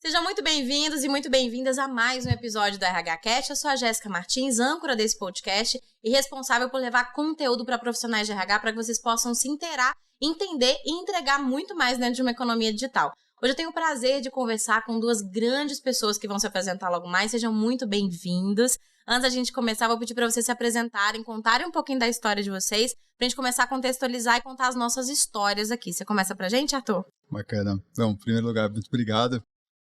Sejam muito bem-vindos e muito bem-vindas a mais um episódio do RH Cast. Eu sou a Jéssica Martins, âncora desse podcast e responsável por levar conteúdo para profissionais de RH para que vocês possam se inteirar, entender e entregar muito mais dentro de uma economia digital. Hoje eu tenho o prazer de conversar com duas grandes pessoas que vão se apresentar logo mais. Sejam muito bem-vindos. Antes da gente começar, vou pedir para vocês se apresentarem, contarem um pouquinho da história de vocês, para a gente começar a contextualizar e contar as nossas histórias aqui. Você começa pra gente, Arthur? Bacana. Então, em primeiro lugar, muito obrigado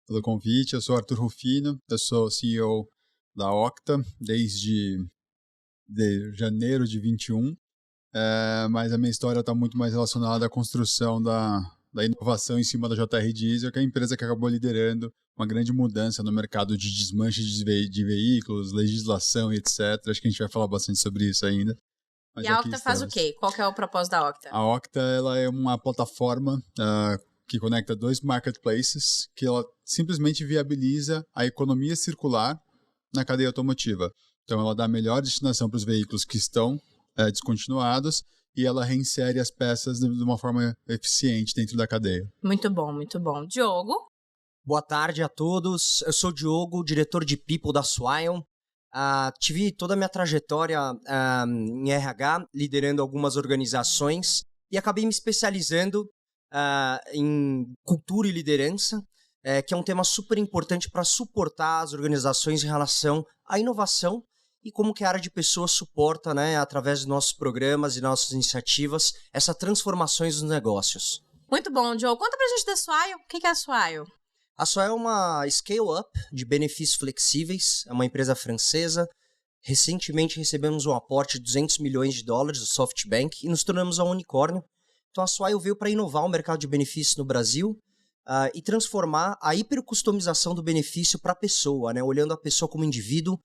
pelo convite. Eu sou Arthur Rufino, eu sou CEO da Octa desde janeiro de 21, mas a minha história está muito mais relacionada à construção da inovação em cima da JR Diesel, que é a empresa que acabou liderando uma grande mudança no mercado de desmanche de veículos, legislação e etc. Acho que a gente vai falar bastante sobre isso ainda. Mas e a Octa faz o quê? Qual que é o propósito da Octa? A Octa ela é uma plataforma que conecta dois marketplaces, que ela simplesmente viabiliza a economia circular na cadeia automotiva. Então, ela dá a melhor destinação para os veículos que estão descontinuados e ela reinsere as peças de uma forma eficiente dentro da cadeia. Muito bom, muito bom. Diogo? Boa tarde a todos. Eu sou o Diogo, diretor de People da Swile. Tive toda a minha trajetória em RH, liderando algumas organizações e acabei me especializando em cultura e liderança, que é um tema super importante para suportar as organizações em relação à inovação e como que a área de pessoas suporta, né, através dos nossos programas e nossas iniciativas, essas transformações dos negócios. Muito bom, Diogo. Conta pra gente da Swile. O que é a Swile? A Swile é uma scale-up de benefícios flexíveis, é uma empresa francesa. Recentemente recebemos um aporte de $200 milhões do SoftBank e nos tornamos um unicórnio. Então a Swile veio para inovar o mercado de benefícios no Brasil e transformar a hipercustomização do benefício para a pessoa, né? Olhando a pessoa como indivíduo,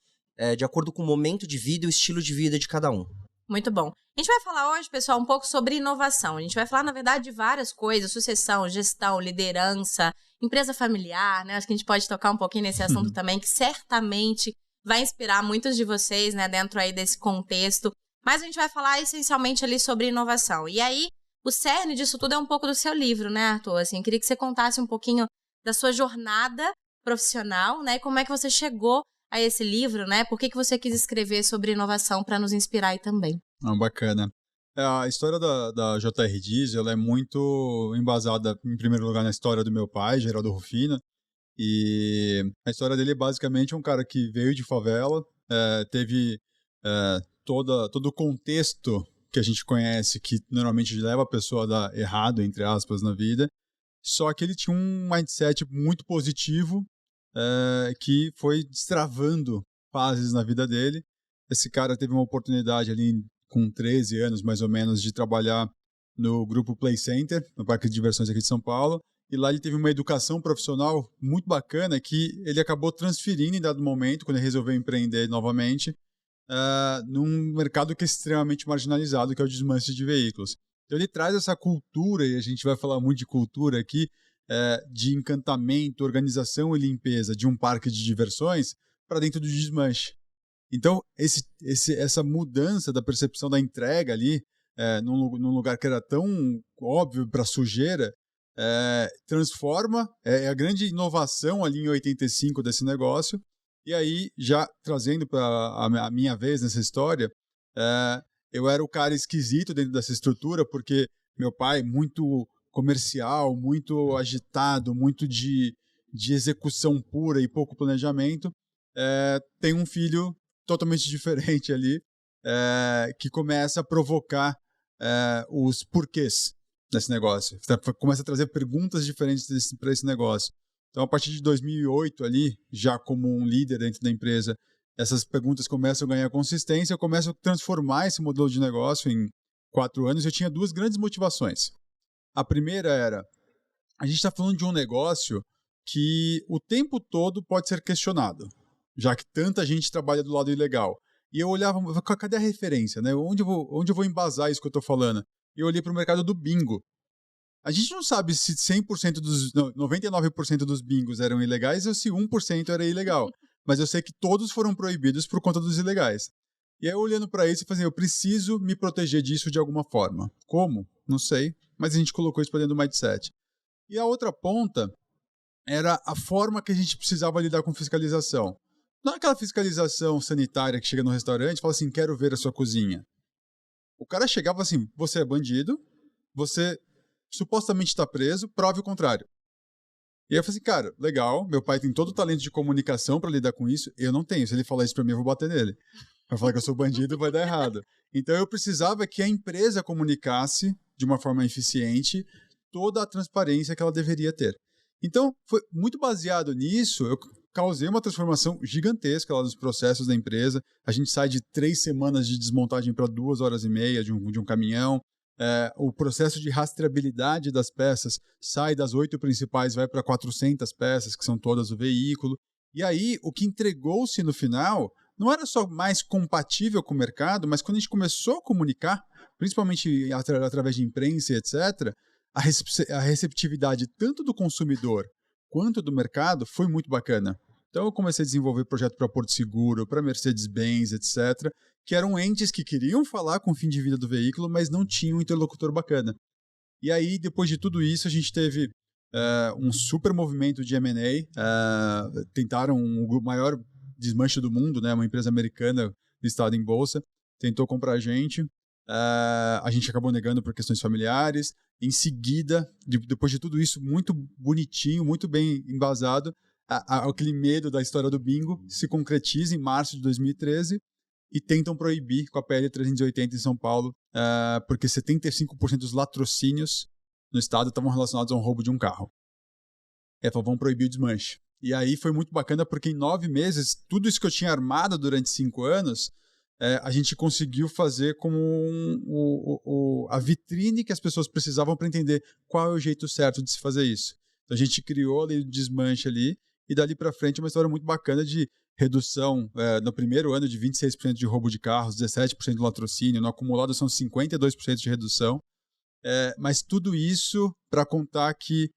de acordo com o momento de vida e o estilo de vida de cada um. Muito bom. A gente vai falar hoje, pessoal, um pouco sobre inovação. A gente vai falar, na verdade, de várias coisas: sucessão, gestão, liderança, empresa familiar, né? Acho que a gente pode tocar um pouquinho nesse assunto também, que certamente vai inspirar muitos de vocês, né, dentro aí desse contexto. Mas a gente vai falar essencialmente ali sobre inovação. E aí, o cerne disso tudo é um pouco do seu livro, né, Arthur? Assim, queria que você contasse um pouquinho da sua jornada profissional, né? E como é que você chegou a esse livro, né? Por que você quis escrever sobre inovação para nos inspirar aí também? Bacana. A história da JR Diesel ela é muito embasada, em primeiro lugar, na história do meu pai, Geraldo Rufino. E a história dele é basicamente um cara que veio de favela, teve todo o contexto que a gente conhece, que normalmente leva a pessoa a dar errado, entre aspas, na vida. Só que ele tinha um mindset muito positivo, que foi destravando fases na vida dele. Esse cara teve uma oportunidade ali com 13 anos, mais ou menos, de trabalhar no grupo Play Center, no Parque de Diversões aqui de São Paulo. E lá ele teve uma educação profissional muito bacana que ele acabou transferindo em dado momento, quando ele resolveu empreender novamente, num mercado que é extremamente marginalizado, que é o desmanche de veículos. Então ele traz essa cultura, e a gente vai falar muito de cultura aqui, de encantamento, organização e limpeza de um parque de diversões para dentro do desmanche. Então essa mudança da percepção da entrega ali, num lugar que era tão óbvio para sujeira, transforma, a grande inovação ali em 85 desse negócio. E aí, já trazendo para a minha vez nessa história, eu era o cara esquisito dentro dessa estrutura, porque meu pai, muito comercial, muito agitado, muito de execução pura e pouco planejamento, tem um filho totalmente diferente ali, que começa a provocar os porquês desse negócio. Começa a trazer perguntas diferentes para esse negócio. Então, a partir de 2008 ali, já como um líder dentro da empresa, essas perguntas começam a ganhar consistência, eu começo a transformar esse modelo de negócio em 4 anos. Eu tinha 2 grandes motivações. A primeira era, a gente está falando de um negócio que o tempo todo pode ser questionado, já que tanta gente trabalha do lado ilegal. E eu olhava, cadê a referência, né? Onde eu vou embasar isso que eu estou falando? E eu olhei para o mercado do bingo. A gente não sabe se 99% dos bingos eram ilegais ou se 1% era ilegal. Mas eu sei que todos foram proibidos por conta dos ilegais. E aí, olhando para isso, eu falei, eu preciso me proteger disso de alguma forma. Como? Não sei, mas a gente colocou isso para dentro do mindset. E a outra ponta era a forma que a gente precisava lidar com fiscalização. Não é aquela fiscalização sanitária que chega no restaurante e fala assim, quero ver a sua cozinha. O cara chegava assim, você é bandido, você supostamente está preso, prove o contrário. E aí eu falei assim, cara, legal, meu pai tem todo o talento de comunicação para lidar com isso, eu não tenho. Se ele falar isso para mim, eu vou bater nele. Vai falar que eu sou bandido, vai dar errado. Então eu precisava que a empresa comunicasse de uma forma eficiente toda a transparência que ela deveria ter. Então, foi muito baseado nisso, eu causei uma transformação gigantesca lá nos processos da empresa. A gente sai de 3 semanas de desmontagem para 2 horas e meia de um caminhão. O processo de rastreabilidade das peças sai das 8 principais, vai para 400 peças, que são todas o veículo. E aí, o que entregou-se no final não era só mais compatível com o mercado, mas quando a gente começou a comunicar, principalmente através de imprensa e etc., a receptividade tanto do consumidor quanto do mercado foi muito bacana. Então eu comecei a desenvolver projeto para Porto Seguro, para Mercedes-Benz, etc., que eram entes que queriam falar com o fim de vida do veículo, mas não tinham um interlocutor bacana. E aí, depois de tudo isso, a gente teve um super movimento de M&A, tentaram o maior desmanche do mundo, né, uma empresa americana listada em bolsa, tentou comprar a gente acabou negando por questões familiares. Em seguida, depois de tudo isso, muito bonitinho, muito bem embasado, aquele medo da história do bingo se concretiza em março de 2013 e tentam proibir com a PL 380 em São Paulo, porque 75% dos latrocínios no estado estavam relacionados a um roubo de um carro. Vão proibir o desmanche. E aí foi muito bacana porque em 9 meses, tudo isso que eu tinha armado durante 5 anos, a gente conseguiu fazer como a vitrine que as pessoas precisavam para entender qual é o jeito certo de se fazer isso. Então a gente criou a lei do desmanche ali, e dali para frente uma história muito bacana de redução, no primeiro ano de 26% de roubo de carros, 17% de latrocínio, no acumulado são 52% de redução. Mas tudo isso para contar que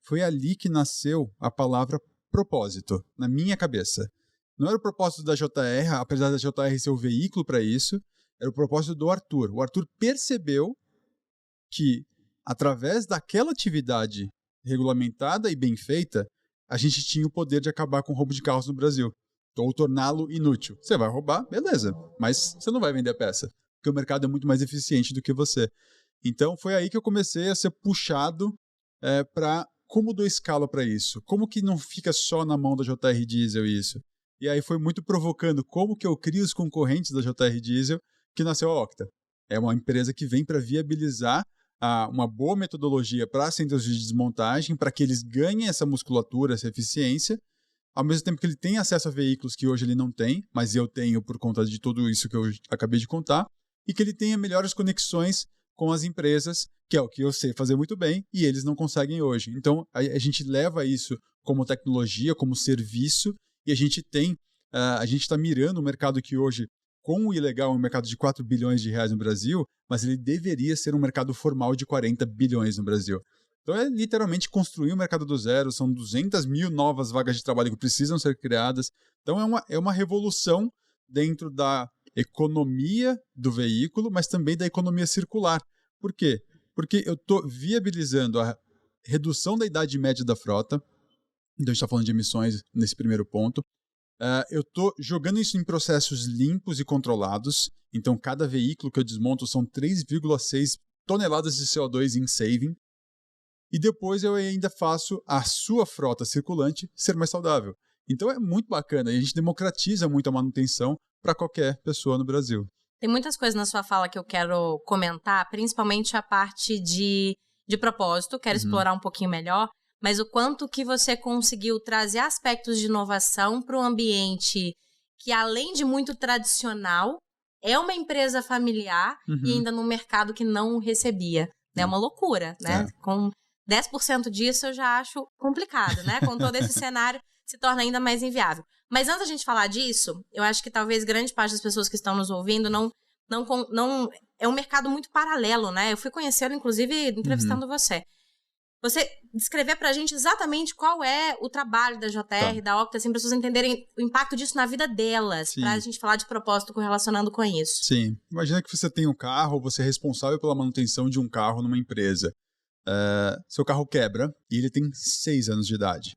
foi ali que nasceu a palavra propósito, na minha cabeça. Não era o propósito da JR, apesar da JR ser o veículo para isso, era o propósito do Arthur. O Arthur percebeu que, através daquela atividade regulamentada e bem feita, a gente tinha o poder de acabar com o roubo de carros no Brasil, ou torná-lo inútil. Você vai roubar, beleza, mas você não vai vender a peça, porque o mercado é muito mais eficiente do que você. Então, foi aí que eu comecei a ser puxado para como dou escala para isso, como que não fica só na mão da JR Diesel isso. E aí foi muito provocando como que eu crio os concorrentes da JR Diesel que nasceu a Octa. É uma empresa que vem para viabilizar uma boa metodologia para centros de desmontagem, para que eles ganhem essa musculatura, essa eficiência, ao mesmo tempo que ele tem acesso a veículos que hoje ele não tem, mas eu tenho por conta de tudo isso que eu acabei de contar, e que ele tenha melhores conexões com as empresas, que é o que eu sei fazer muito bem, e eles não conseguem hoje. Então, a gente leva isso como tecnologia, como serviço, e a gente está mirando um mercado que hoje, com o ilegal, é um mercado de 4 bilhões de reais no Brasil, mas ele deveria ser um mercado formal de 40 bilhões no Brasil. Então é literalmente construir o mercado do zero, são 200 mil novas vagas de trabalho que precisam ser criadas. Então é uma revolução dentro da economia do veículo, mas também da economia circular. Por quê? Porque eu estou viabilizando a redução da idade média da frota. Então a gente está falando de emissões nesse primeiro ponto. Eu estou jogando isso em processos limpos e controlados. Então cada veículo que eu desmonto são 3,6 toneladas de CO2 em saving. E depois eu ainda faço a sua frota circulante ser mais saudável. Então é muito bacana e a gente democratiza muito a manutenção para qualquer pessoa no Brasil. Tem muitas coisas na sua fala que eu quero comentar, principalmente a parte de propósito, quero explorar um pouquinho melhor, mas o quanto que você conseguiu trazer aspectos de inovação para um ambiente que, além de muito tradicional, é uma empresa familiar e ainda num mercado que não recebia. É uma loucura, né? Com 10% disso eu já acho complicado, né? Com todo esse cenário, se torna ainda mais inviável. Mas antes da gente falar disso, eu acho que talvez grande parte das pessoas que estão nos ouvindo não é um mercado muito paralelo, né? Eu fui conhecê-lo, inclusive, entrevistando você. Você descrever pra gente exatamente qual é o trabalho da JR, da Octa, assim, para as pessoas entenderem o impacto disso na vida delas, pra gente falar de propósito correlacionando com isso. Sim. Imagina que você tem um carro, você é responsável pela manutenção de um carro numa empresa. seu carro quebra e ele tem 6 anos de idade.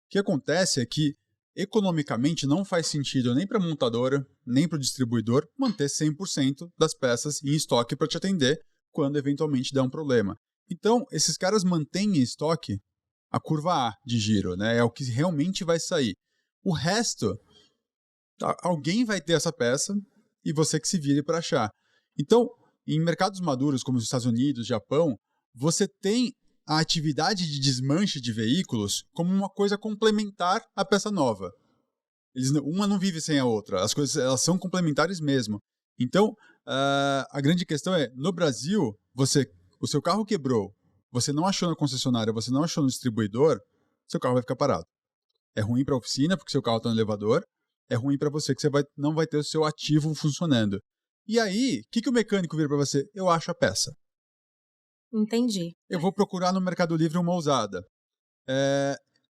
O que acontece é que, economicamente, não faz sentido nem para a montadora, nem para o distribuidor manter 100% das peças em estoque para te atender quando eventualmente der um problema. Então, esses caras mantêm em estoque a curva A de giro, né? É o que realmente vai sair. O resto, alguém vai ter essa peça e você que se vire para achar. Então, em mercados maduros como os Estados Unidos, Japão, você tem a atividade de desmanche de veículos como uma coisa complementar à peça nova. Uma não vive sem a outra, as coisas elas são complementares mesmo. Então, a grande questão é, no Brasil, o seu carro quebrou, você não achou na concessionária, você não achou no distribuidor, seu carro vai ficar parado. É ruim para a oficina, porque seu carro está no elevador, é ruim para você, que você não vai ter o seu ativo funcionando. E aí, o que o mecânico vira para você? Eu acho a peça. Entendi. Eu vou procurar no Mercado Livre uma usada.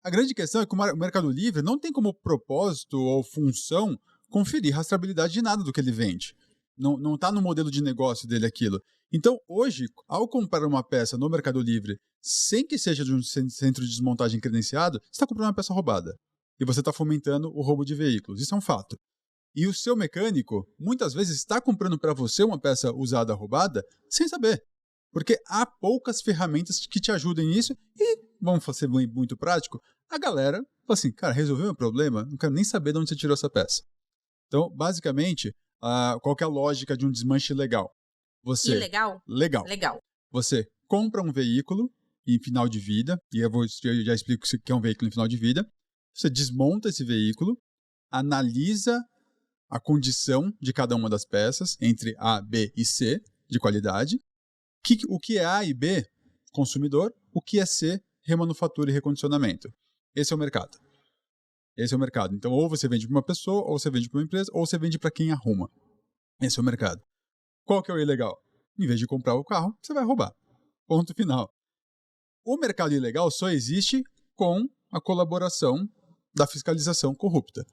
A grande questão é que o Mercado Livre não tem como propósito ou função conferir rastreabilidade de nada do que ele vende. Não está no modelo de negócio dele aquilo. Então, hoje, ao comprar uma peça no Mercado Livre, sem que seja de um centro de desmontagem credenciado, você está comprando uma peça roubada. E você está fomentando o roubo de veículos. Isso é um fato. E o seu mecânico, muitas vezes, está comprando para você uma peça usada roubada sem saber. Porque há poucas ferramentas que te ajudem nisso e, vamos ser muito prático, a galera fala assim, cara, resolveu meu problema? Não quero nem saber de onde você tirou essa peça. Então, basicamente, qual que é a lógica de um desmanche legal? Ilegal? Legal. Você compra um veículo em final de vida, e eu já explico o que é um veículo em final de vida, você desmonta esse veículo, analisa a condição de cada uma das peças, entre A, B e C, de qualidade. O que é A e B, consumidor, o que é C, remanufatura e recondicionamento. Esse é o mercado. Então, ou você vende para uma pessoa, ou você vende para uma empresa, ou você vende para quem arruma. Esse é o mercado. Qual que é o ilegal? Em vez de comprar o carro, você vai roubar. Ponto final. O mercado ilegal só existe com a colaboração da fiscalização corrupta.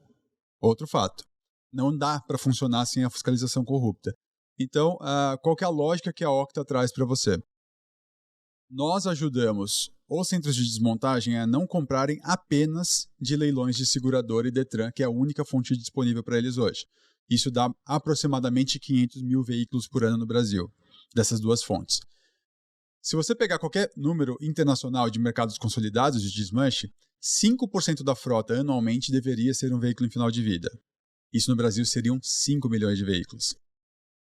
Outro fato. Não dá para funcionar sem a fiscalização corrupta. Então, qual que é a lógica que a Octa traz para você? Nós ajudamos os centros de desmontagem a não comprarem apenas de leilões de seguradora e Detran, que é a única fonte disponível para eles hoje. Isso dá aproximadamente 500 mil veículos por ano no Brasil, dessas duas fontes. Se você pegar qualquer número internacional de mercados consolidados de desmanche, 5% da frota anualmente deveria ser um veículo em final de vida. Isso no Brasil seriam 5 milhões de veículos.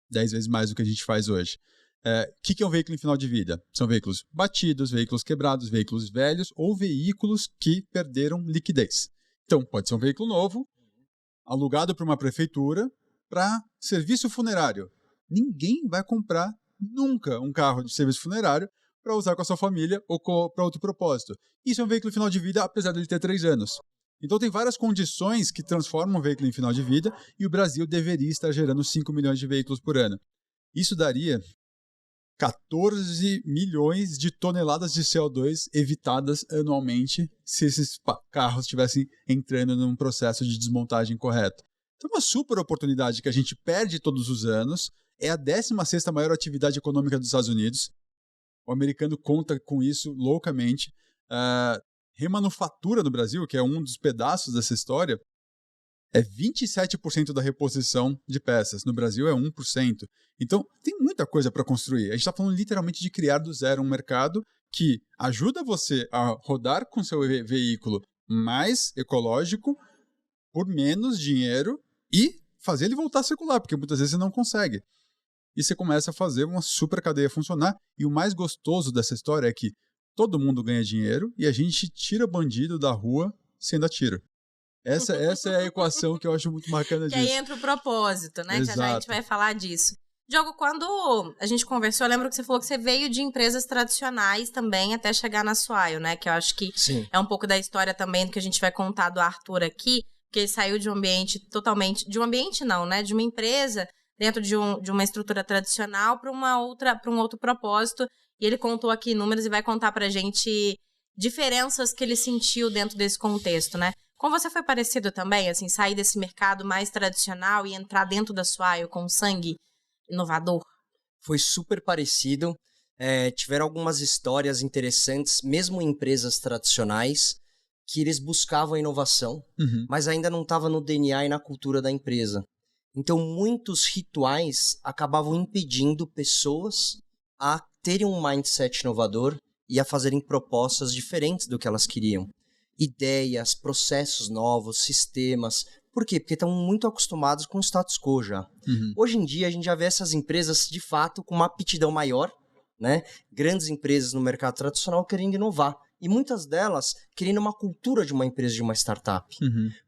10 vezes mais do que a gente faz hoje. O que é um veículo em final de vida? São veículos batidos, veículos quebrados, veículos velhos ou veículos que perderam liquidez. Então, pode ser um veículo novo, alugado por uma prefeitura para serviço funerário. Ninguém vai comprar nunca um carro de serviço funerário para usar com a sua família ou para outro propósito. Isso é um veículo em final de vida, apesar de ele ter 3 anos. Então tem várias condições que transformam um veículo em final de vida e o Brasil deveria estar gerando 5 milhões de veículos por ano. Isso daria 14 milhões de toneladas de CO2 evitadas anualmente se esses carros estivessem entrando num processo de desmontagem correto. Então é uma super oportunidade que a gente perde todos os anos, é a 16ª maior atividade econômica dos Estados Unidos. O americano conta com isso loucamente. Remanufatura no Brasil, que é um dos pedaços dessa história, é 27% da reposição de peças. No Brasil é 1%. Então, tem muita coisa para construir. A gente está falando literalmente de criar do zero um mercado que ajuda você a rodar com seu veículo mais ecológico, por menos dinheiro e fazer ele voltar a circular, porque muitas vezes você não consegue. E você começa a fazer uma super cadeia funcionar. E o mais gostoso dessa história é que todo mundo ganha dinheiro e a gente tira bandido da rua sem dar tiro. Essa é a equação que eu acho muito bacana disso. Que aí entra o propósito, né? Exato. Já a gente vai falar disso. Diogo, quando a gente conversou, eu lembro que você falou que você veio de empresas tradicionais também até chegar na Swile, né? Que eu acho que Sim. É um pouco da história também do que a gente vai contar do Arthur aqui, porque ele saiu de um ambiente totalmente... De um ambiente não, né? De uma empresa dentro de uma estrutura tradicional para um outro propósito. E ele contou aqui números e vai contar pra gente diferenças que ele sentiu dentro desse contexto, né? Com você foi parecido também, assim, sair desse mercado mais tradicional e entrar dentro da Swile com sangue inovador? Foi super parecido. tiveram algumas histórias interessantes, mesmo em empresas tradicionais, que eles buscavam a inovação, mas ainda não estava no DNA e na cultura da empresa. Então, muitos rituais acabavam impedindo pessoas a terem um mindset inovador e a fazerem propostas diferentes do que elas queriam. Ideias, processos novos, sistemas. Por quê? Porque estão muito acostumados com o status quo já. Hoje em dia, a gente já vê essas empresas, de fato, com uma aptidão maior, né? Grandes empresas no mercado tradicional querendo inovar. E muitas delas querendo uma cultura de uma empresa, de uma startup.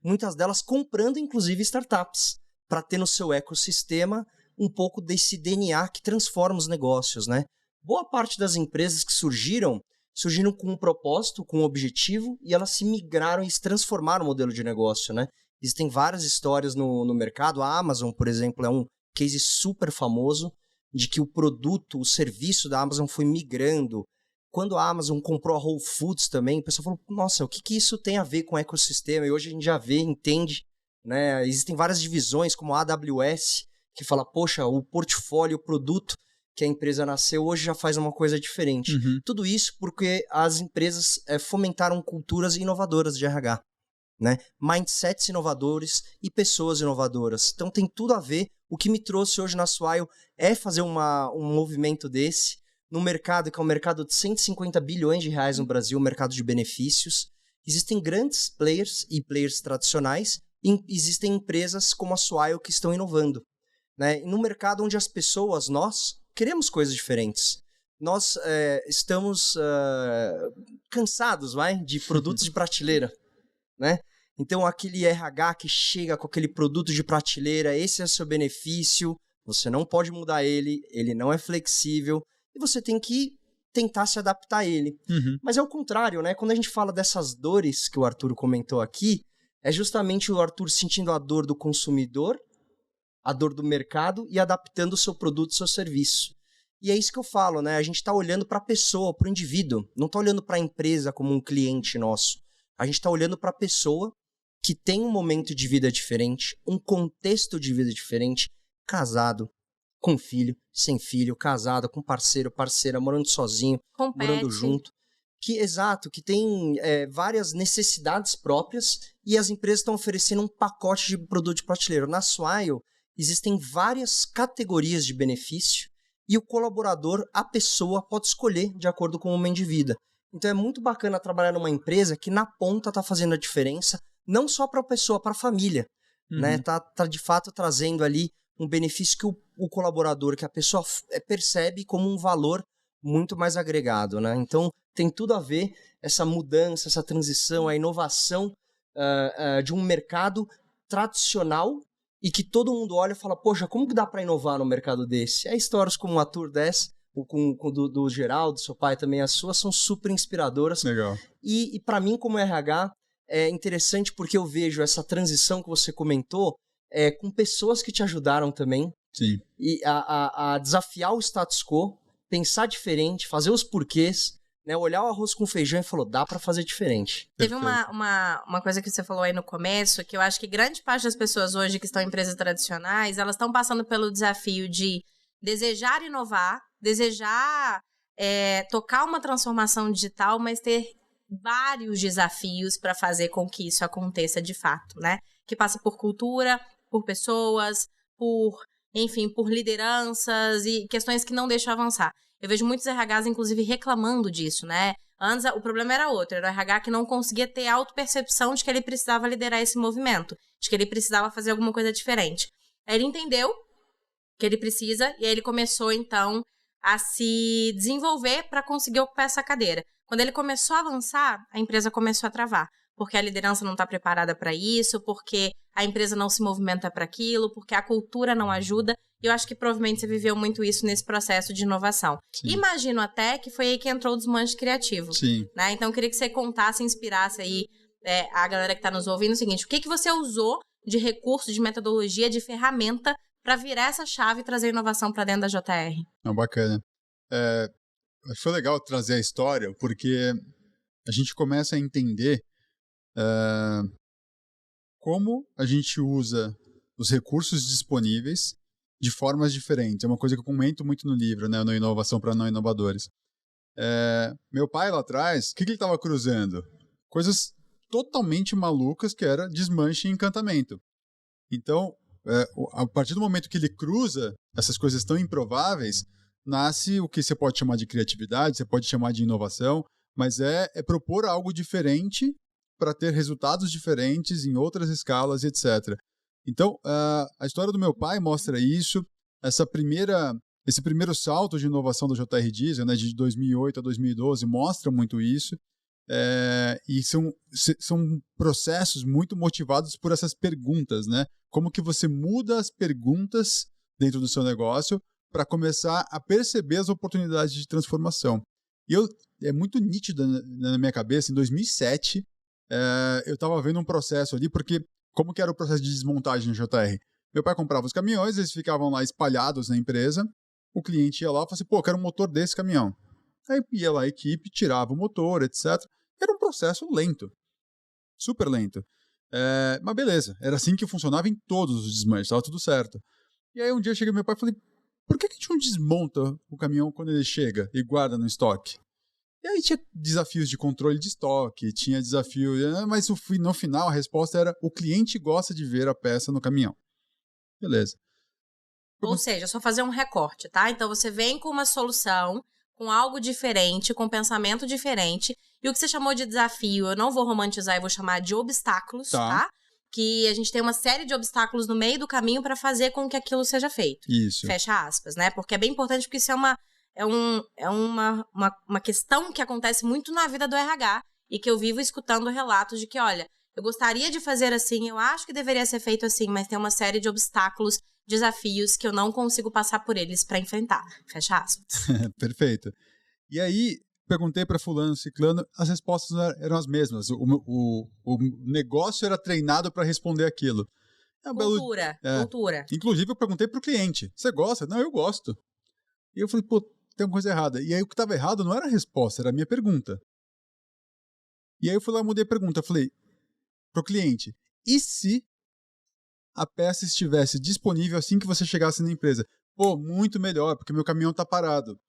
Muitas delas comprando, inclusive, startups, para ter no seu ecossistema um pouco desse DNA que transforma os negócios, né? Boa parte das empresas que surgiram com um propósito, com um objetivo, e elas se migraram e se transformaram no modelo de negócio, né? Existem várias histórias no mercado. A Amazon, por exemplo, é um case super famoso de que o produto, o serviço da Amazon foi migrando. Quando a Amazon comprou a Whole Foods também, o pessoal falou, nossa, o que isso tem a ver com o ecossistema? E hoje a gente já vê, entende, né? Existem várias divisões, como a AWS, que fala, poxa, o portfólio, o produto que a empresa nasceu hoje já faz uma coisa diferente. Tudo isso porque as empresas fomentaram culturas inovadoras de RH, né? Mindsets inovadores e pessoas inovadoras. Então tem tudo a ver. O que me trouxe hoje na Swile é fazer um movimento desse, no mercado que é um mercado de 150 bilhões de reais no Brasil, um mercado de benefícios. Existem grandes players e players tradicionais, e existem empresas como a Swile que estão inovando, né? No mercado onde as pessoas, nós, queremos coisas diferentes. Nós estamos cansados, de produtos de prateleira, né? Então, aquele RH que chega com aquele produto de prateleira, esse é o seu benefício, você não pode mudar ele não é flexível, e você tem que tentar se adaptar a ele. Mas é o contrário, né? Quando a gente fala dessas dores que o Arthur comentou aqui, é justamente o Arthur sentindo a dor do consumidor, a dor do mercado e adaptando o seu produto, o seu serviço. E é isso que eu falo, né? A gente está olhando para a pessoa, para o indivíduo, não está olhando para a empresa como um cliente nosso. A gente está olhando para a pessoa que tem um momento de vida diferente, um contexto de vida diferente, casado, com filho, sem filho, casado, com parceiro, parceira, morando sozinho, morando junto. Que tem várias necessidades próprias e as empresas estão oferecendo um pacote de produto de prateleira. Na Swile, existem várias categorias de benefício e o colaborador, a pessoa, pode escolher de acordo com o momento de vida. Então é muito bacana trabalhar numa empresa que na ponta está fazendo a diferença, não só para a pessoa, para a família. Né? Tá de fato trazendo ali um benefício que o colaborador, que a pessoa percebe como um valor muito mais agregado. Né? Então tem tudo a ver essa mudança, essa transição, a inovação de um mercado tradicional e que todo mundo olha e fala, poxa, como que dá para inovar no mercado desse? Histórias como o Arthur 10, do Geraldo, seu pai também, as suas, são super inspiradoras. Legal. E para mim, como RH, é interessante porque eu vejo essa transição que você comentou com pessoas que te ajudaram também. Sim. E a desafiar o status quo, pensar diferente, fazer os porquês, né? Olhar o arroz com feijão e falou, dá para fazer diferente. Teve uma coisa que você falou aí no começo, que eu acho que grande parte das pessoas hoje que estão em empresas tradicionais, elas estão passando pelo desafio de desejar inovar, desejar tocar uma transformação digital, mas ter vários desafios para fazer com que isso aconteça de fato, né? Que passa por cultura, por pessoas, por lideranças e questões que não deixam avançar. Eu vejo muitos RHs, inclusive, reclamando disso, né? Antes, o problema era outro, era o RH que não conseguia ter autopercepção de que ele precisava liderar esse movimento, de que ele precisava fazer alguma coisa diferente. Aí ele entendeu que ele precisa, e aí ele começou, então, a se desenvolver para conseguir ocupar essa cadeira. Quando ele começou a avançar, a empresa começou a travar, porque a liderança não está preparada para isso, porque a empresa não se movimenta para aquilo, porque a cultura não ajuda, e eu acho que provavelmente você viveu muito isso nesse processo de inovação. Sim. Imagino até que foi aí que entrou o desmanche criativo. Sim. Né? Então, eu queria que você contasse, inspirasse aí a galera que está nos ouvindo o seguinte, o que você usou de recurso, de metodologia, de ferramenta para virar essa chave e trazer inovação para dentro da JR? Bacana. Foi legal trazer a história, porque a gente começa a entender como a gente usa os recursos disponíveis de formas diferentes. É uma coisa que eu comento muito no livro, né, no Inovação para Não Inovadores. Meu pai lá atrás, o que ele estava cruzando? Coisas totalmente malucas, que era desmanche e encantamento. Então, a partir do momento que ele cruza essas coisas tão improváveis, nasce o que você pode chamar de criatividade, você pode chamar de inovação, mas é propor algo diferente para ter resultados diferentes em outras escalas, etc. Então, a história do meu pai mostra isso, esse primeiro salto de inovação do J.R. Diesel, né, de 2008 a 2012, mostra muito isso, e são processos muito motivados por essas perguntas, né? Como que você muda as perguntas dentro do seu negócio para começar a perceber as oportunidades de transformação. E é muito nítido na minha cabeça, em 2007, eu estava vendo um processo ali, porque como que era o processo de desmontagem no JR? Meu pai comprava os caminhões, eles ficavam lá espalhados na empresa, o cliente ia lá e falava assim, pô, eu quero um motor desse caminhão. Aí ia lá a equipe, tirava o motor, etc. Era um processo lento, super lento. Mas beleza, era assim que funcionava em todos os desmanches, estava tudo certo. E aí um dia eu cheguei ao meu pai e falei, por que a gente não desmonta o caminhão quando ele chega e guarda no estoque? E aí tinha desafios de controle de estoque, tinha desafio, mas no final a resposta era, o cliente gosta de ver a peça no caminhão. Beleza. Ou seja, só fazer um recorte, tá? Então você vem com uma solução, com algo diferente, com um pensamento diferente, e o que você chamou de desafio, eu não vou romantizar, eu vou chamar de obstáculos, tá? Que a gente tem uma série de obstáculos no meio do caminho para fazer com que aquilo seja feito. Isso. Fecha aspas, né? Porque é bem importante, porque isso é uma questão que acontece muito na vida do RH e que eu vivo escutando relatos de que, olha, eu gostaria de fazer assim, eu acho que deveria ser feito assim, mas tem uma série de obstáculos, desafios que eu não consigo passar por eles para enfrentar. Fecha aspas. Perfeito. E aí, perguntei para fulano, ciclano, as respostas eram as mesmas. O negócio era treinado para responder aquilo. Cultura. Inclusive, eu perguntei para o cliente, você gosta? Não, eu gosto. E eu falei, pô, tem uma coisa errada. E aí, o que estava errado não era a resposta, era a minha pergunta. E aí, eu fui lá e mudei a pergunta. Eu falei para o cliente, e se a peça estivesse disponível assim que você chegasse na empresa? Pô, muito melhor, porque meu caminhão está parado.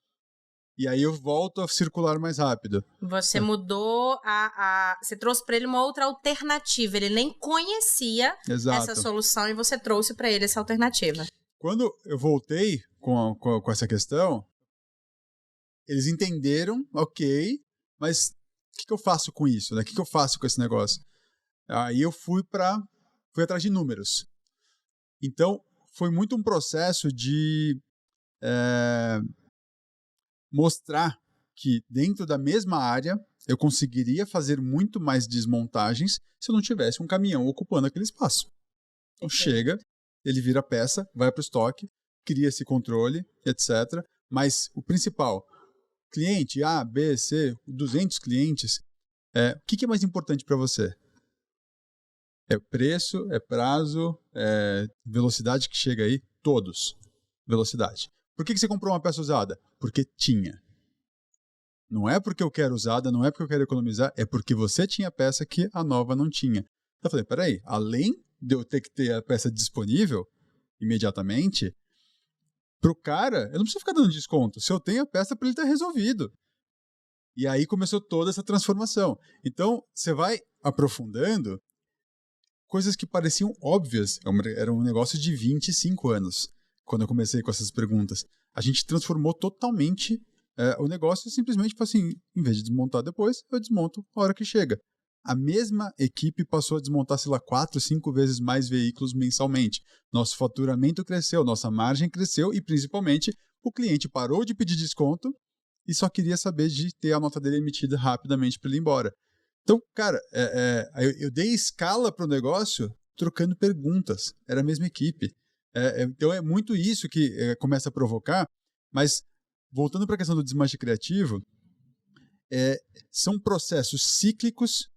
E aí eu volto a circular mais rápido. Você mudou você trouxe para ele uma outra alternativa. Ele nem conhecia essa solução e você trouxe para ele essa alternativa. Quando eu voltei com essa questão, eles entenderam, ok, mas o que eu faço com isso? Né? O que eu faço com esse negócio? Aí eu fui atrás de números. Então, foi muito um processo de mostrar que dentro da mesma área eu conseguiria fazer muito mais desmontagens se eu não tivesse um caminhão ocupando aquele espaço. Então chega, ele vira peça, vai para o estoque, cria esse controle, etc. Mas o principal, cliente A, B, C, 200 clientes, o que é mais importante para você? É preço, é prazo, é velocidade que chega aí? Todos. Velocidade. Por que você comprou uma peça usada? Porque tinha. Não é porque eu quero usada, não é porque eu quero economizar, é porque você tinha peça que a nova não tinha. Eu falei, peraí, além de eu ter que ter a peça disponível imediatamente, pro cara, eu não preciso ficar dando desconto. Se eu tenho a peça, para ele estar resolvido. E aí começou toda essa transformação. Então, você vai aprofundando coisas que pareciam óbvias. Era um negócio de 25 anos, quando eu comecei com essas perguntas. A gente transformou totalmente o negócio, simplesmente assim, em vez de desmontar depois, eu desmonto a hora que chega. A mesma equipe passou a desmontar, sei lá, 4, 5 vezes mais veículos mensalmente. Nosso faturamento cresceu, nossa margem cresceu e, principalmente, o cliente parou de pedir desconto e só queria saber de ter a nota dele emitida rapidamente para ele ir embora. Então, cara, eu dei escala para o negócio trocando perguntas. Era a mesma equipe. Então, é muito isso que começa a provocar. Mas, voltando para a questão do desmanche criativo, são processos cíclicos.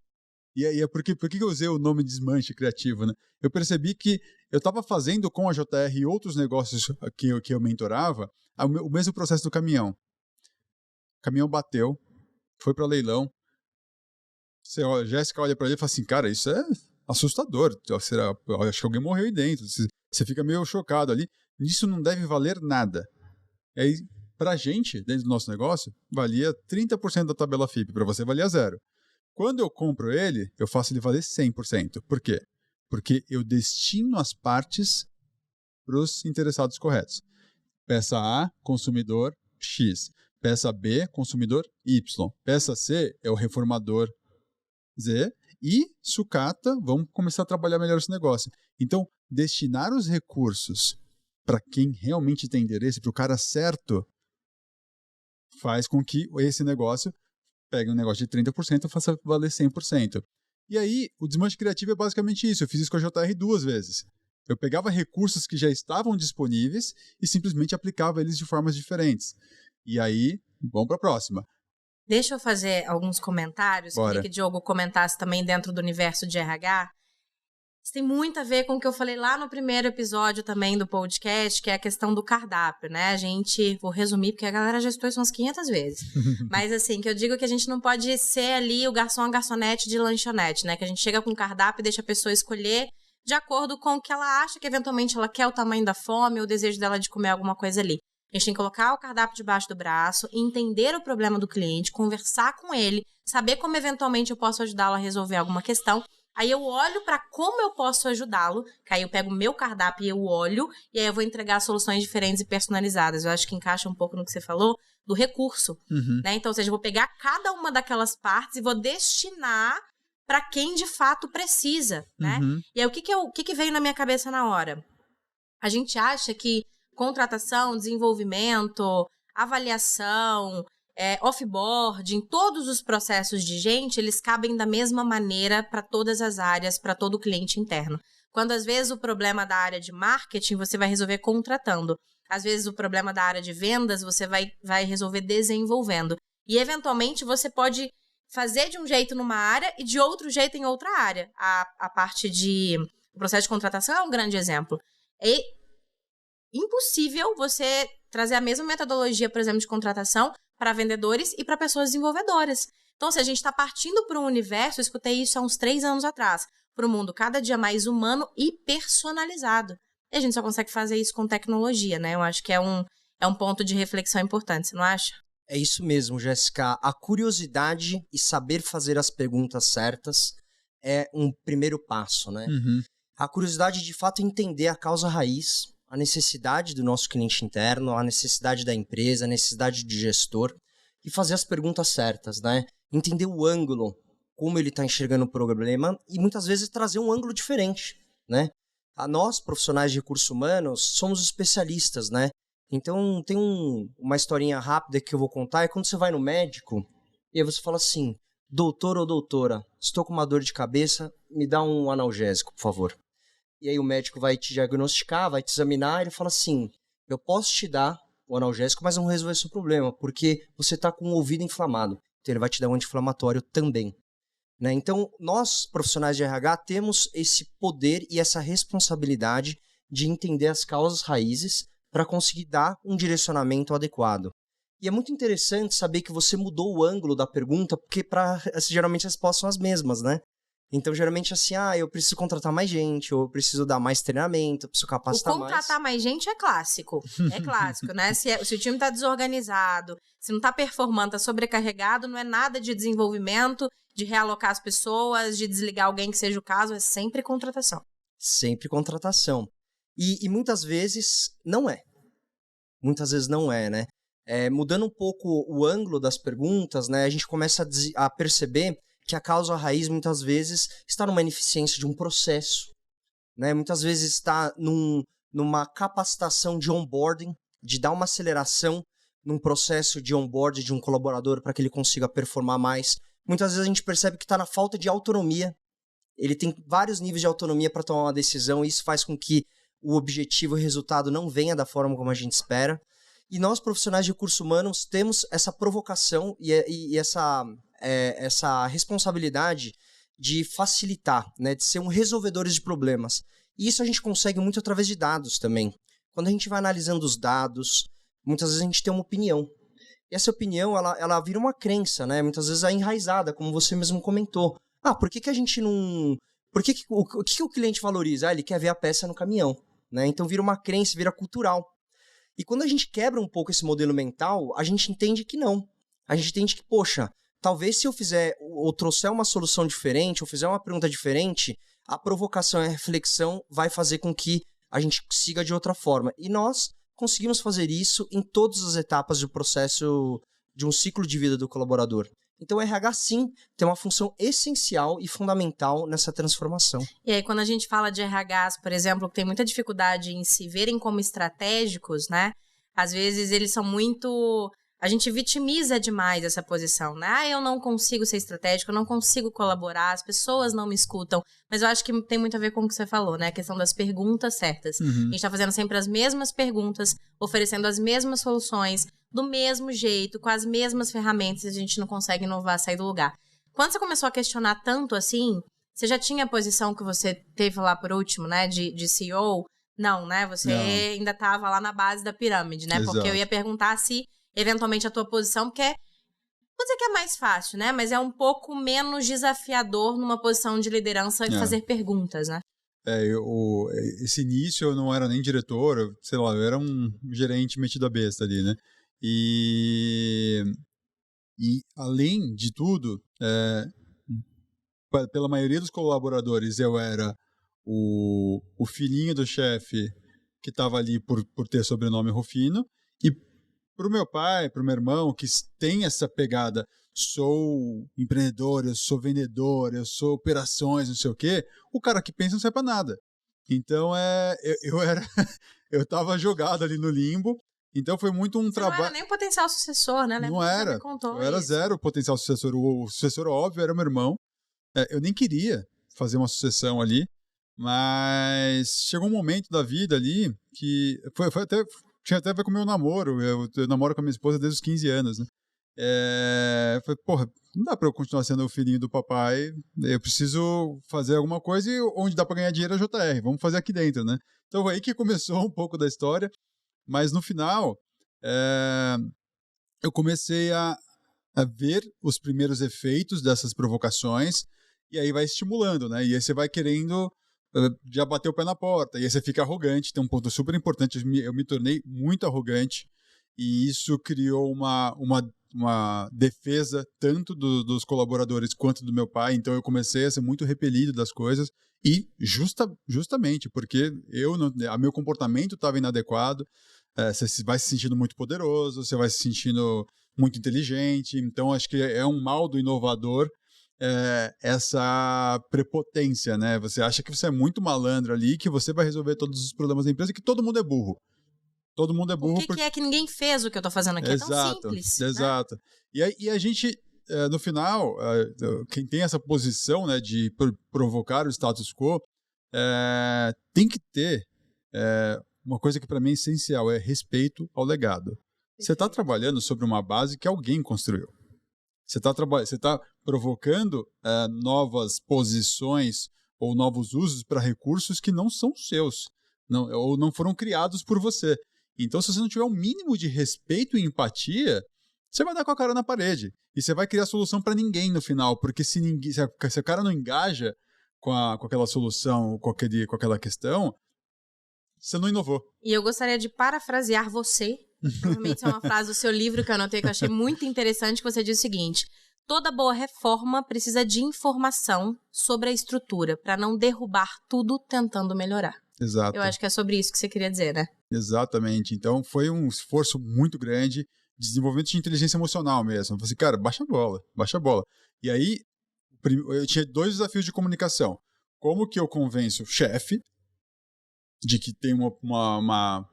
E aí, por que eu usei o nome desmanche criativo? Né? Eu percebi que eu estava fazendo com a JR e outros negócios que eu mentorava o mesmo processo do caminhão. O caminhão bateu, foi para leilão. A Jéssica olha para ele e fala assim, cara, isso é assustador. Acho que alguém morreu aí dentro. Você fica meio chocado ali. isso não deve valer nada. E aí, pra gente, dentro do nosso negócio, valia 30% da tabela FIP, para você valia 0. Quando eu compro ele, eu faço ele valer 100%. Por quê? Porque eu destino as partes para os interessados corretos. Peça A, consumidor X. Peça B, consumidor Y. Peça C é o reformador Z. E sucata, vamos começar a trabalhar melhor esse negócio. Então, destinar os recursos para quem realmente tem interesse, para o cara certo, faz com que esse negócio pegue um negócio de 30% e faça valer 100%. E aí, o desmanche criativo é basicamente isso. Eu fiz isso com a JR 2 vezes. Eu pegava recursos que já estavam disponíveis e simplesmente aplicava eles de formas diferentes. E aí, vamos para a próxima. Deixa eu fazer alguns comentários. Bora. Queria que o Diogo comentasse também dentro do universo de RH. Isso tem muito a ver com o que eu falei lá no primeiro episódio também do podcast, que é a questão do cardápio, né? Vou resumir, porque a galera já estou isso umas 500 vezes. Mas assim, que eu digo que a gente não pode ser ali o garçom, a garçonete de lanchonete, né? Que a gente chega com o cardápio e deixa a pessoa escolher de acordo com o que ela acha que eventualmente ela quer, o tamanho da fome, o desejo dela de comer alguma coisa ali. A gente tem que colocar o cardápio debaixo do braço, entender o problema do cliente, conversar com ele, saber como eventualmente eu posso ajudá-lo a resolver alguma questão. Aí eu olho para como eu posso ajudá-lo, que aí eu pego o meu cardápio e eu olho, e aí eu vou entregar soluções diferentes e personalizadas. Eu acho que encaixa um pouco no que você falou, do recurso. Né? Então, ou seja, eu vou pegar cada uma daquelas partes e vou destinar para quem de fato precisa. Né? E aí o que veio na minha cabeça na hora? A gente acha que contratação, desenvolvimento, avaliação, offboarding, todos os processos de gente, eles cabem da mesma maneira para todas as áreas, para todo o cliente interno. Quando às vezes o problema da área de marketing você vai resolver contratando. Às vezes o problema da área de vendas você vai resolver desenvolvendo. E eventualmente você pode fazer de um jeito numa área e de outro jeito em outra área. A parte o processo de contratação é um grande exemplo. É impossível você trazer a mesma metodologia, por exemplo, de contratação para vendedores e para pessoas desenvolvedoras. Então, se a gente está partindo para um universo, eu escutei isso há uns 3 anos atrás, para um mundo cada dia mais humano e personalizado. E a gente só consegue fazer isso com tecnologia, né? Eu acho que é um ponto de reflexão importante, você não acha? É isso mesmo, Jéssica. A curiosidade e saber fazer as perguntas certas é um primeiro passo, né? A curiosidade, de fato, é entender a causa raiz, a necessidade do nosso cliente interno, a necessidade da empresa, a necessidade do gestor, e fazer as perguntas certas, né? Entender o ângulo, como ele está enxergando o problema, e muitas vezes trazer um ângulo diferente, né? Nós, profissionais de recursos humanos, somos especialistas, né? Então, tem uma historinha rápida que eu vou contar, é quando você vai no médico, e aí você fala assim, doutor ou doutora, estou com uma dor de cabeça, me dá um analgésico, por favor. E aí o médico vai te diagnosticar, vai te examinar, e ele fala assim, eu posso te dar o analgésico, mas não resolver seu problema, porque você está com o ouvido inflamado. Então ele vai te dar um anti-inflamatório também. Né? Então, nós, profissionais de RH, temos esse poder e essa responsabilidade de entender as causas raízes para conseguir dar um direcionamento adequado. E é muito interessante saber que você mudou o ângulo da pergunta, porque geralmente as respostas são as mesmas, né? Então, geralmente, assim, eu preciso contratar mais gente, ou eu preciso dar mais treinamento, eu preciso capacitar mais. O contratar mais gente é clássico. É clássico, né? Se o time está desorganizado, se não está performando, está sobrecarregado, não é nada de desenvolvimento, de realocar as pessoas, de desligar alguém que seja o caso, é sempre contratação. Sempre contratação. E muitas vezes não é. Muitas vezes não é, né? Mudando um pouco o ângulo das perguntas, né? A gente começa a perceber que a causa raiz, muitas vezes, está numa ineficiência de um processo, né? Muitas vezes está numa capacitação de onboarding, de dar uma aceleração num processo de onboarding de um colaborador para que ele consiga performar mais. Muitas vezes a gente percebe que está na falta de autonomia. Ele tem vários níveis de autonomia para tomar uma decisão e isso faz com que o objetivo e o resultado não venha da forma como a gente espera. E nós, profissionais de recursos humanos, temos essa provocação e essa responsabilidade de facilitar, né, de ser resolvedores de problemas. E isso a gente consegue muito através de dados também. Quando a gente vai analisando os dados, muitas vezes a gente tem uma opinião. E essa opinião, ela vira uma crença, né? Muitas vezes é enraizada, como você mesmo comentou. Por que a gente não... O que o cliente valoriza? Ele quer ver a peça no caminhão. né? Então vira uma crença, vira cultural. E quando a gente quebra um pouco esse modelo mental, a gente entende que não. A gente entende que, poxa, talvez se eu fizer ou trouxer uma solução diferente, ou fizer uma pergunta diferente, a provocação e a reflexão vai fazer com que a gente siga de outra forma. E nós conseguimos fazer isso em todas as etapas do processo de um ciclo de vida do colaborador. Então o RH, sim, tem uma função essencial e fundamental nessa transformação. E aí, quando a gente fala de RHs, por exemplo, que tem muita dificuldade em se verem como estratégicos, né? Às vezes eles são muito... A gente vitimiza demais essa posição, né? Eu não consigo ser estratégico, eu não consigo colaborar, as pessoas não me escutam. Mas eu acho que tem muito a ver com o que você falou, né? A questão das perguntas certas. Uhum. A gente tá fazendo sempre as mesmas perguntas, oferecendo as mesmas soluções, do mesmo jeito, com as mesmas ferramentas, e a gente não consegue inovar, sair do lugar. Quando você começou a questionar tanto assim, você já tinha a posição que você teve lá por último, né? De CEO? Não, né? Você ainda tava lá na base da pirâmide, né? Exato. Porque eu ia perguntar se... eventualmente a tua posição, porque vou dizer que é mais fácil, né? Mas é um pouco menos desafiador numa posição de liderança e fazer perguntas, né? Esse início eu não era nem diretor, sei lá, eu era um gerente metido a besta ali, né? E além de tudo, pela maioria dos colaboradores, eu era o filhinho do chefe que estava ali por ter sobrenome Rufino, e pro meu pai, pro meu irmão, que tem essa pegada, sou empreendedor, eu sou vendedor, eu sou operações, não sei o quê, o cara que pensa não serve pra nada. Então, eu tava jogado ali no limbo, então foi muito um trabalho... Não era nem o potencial sucessor, né? Não era, eu era zero potencial sucessor, o sucessor óbvio era meu irmão, eu nem queria fazer uma sucessão ali, mas chegou um momento da vida ali que foi até... Tinha até a ver com o meu namoro. Eu namoro com a minha esposa desde os 15 anos, né? Falei, porra, não dá pra eu continuar sendo o filhinho do papai. Eu preciso fazer alguma coisa e onde dá pra ganhar dinheiro é JR. Vamos fazer aqui dentro, né? Então foi aí que começou um pouco da história. Mas no final, eu comecei a ver os primeiros efeitos dessas provocações. E aí vai estimulando, né? E aí você vai querendo... já bateu o pé na porta, e aí você fica arrogante. Tem um ponto super importante, eu me tornei muito arrogante, e isso criou uma defesa tanto dos colaboradores quanto do meu pai. Então eu comecei a ser muito repelido das coisas, e justamente porque meu comportamento estava inadequado. Você vai se sentindo muito poderoso, você vai se sentindo muito inteligente. Então acho que é um mal do inovador, essa prepotência, né? Você acha que você é muito malandro ali, que você vai resolver todos os problemas da empresa, que todo mundo é burro. Todo mundo é burro. Por que é que ninguém fez o que eu tô fazendo aqui? Exato, é tão simples. Exato. Né? E a gente, no final, quem tem essa posição, né, de provocar o status quo, tem que ter uma coisa que para mim é essencial, é respeito ao legado. Você está trabalhando sobre uma base que alguém construiu. Você está provocando novas posições ou novos usos para recursos que não são seus, ou não foram criados por você. Então, se você não tiver um mínimo de respeito e empatia, você vai dar com a cara na parede. E você vai criar solução para ninguém no final, porque se o cara não engaja com aquela solução, com aquela questão, você não inovou. E eu gostaria de parafrasear você. Provavelmente é uma frase do seu livro que eu anotei, que eu achei muito interessante, que você diz o seguinte: toda boa reforma precisa de informação sobre a estrutura, para não derrubar tudo tentando melhorar. Exato. Eu acho que é sobre isso que você queria dizer, né? Exatamente. Então foi um esforço muito grande de desenvolvimento de inteligência emocional mesmo. Eu falei assim, cara, baixa a bola. E aí eu tinha 2 desafios de comunicação. Como que eu convenço o chefe de que tem uma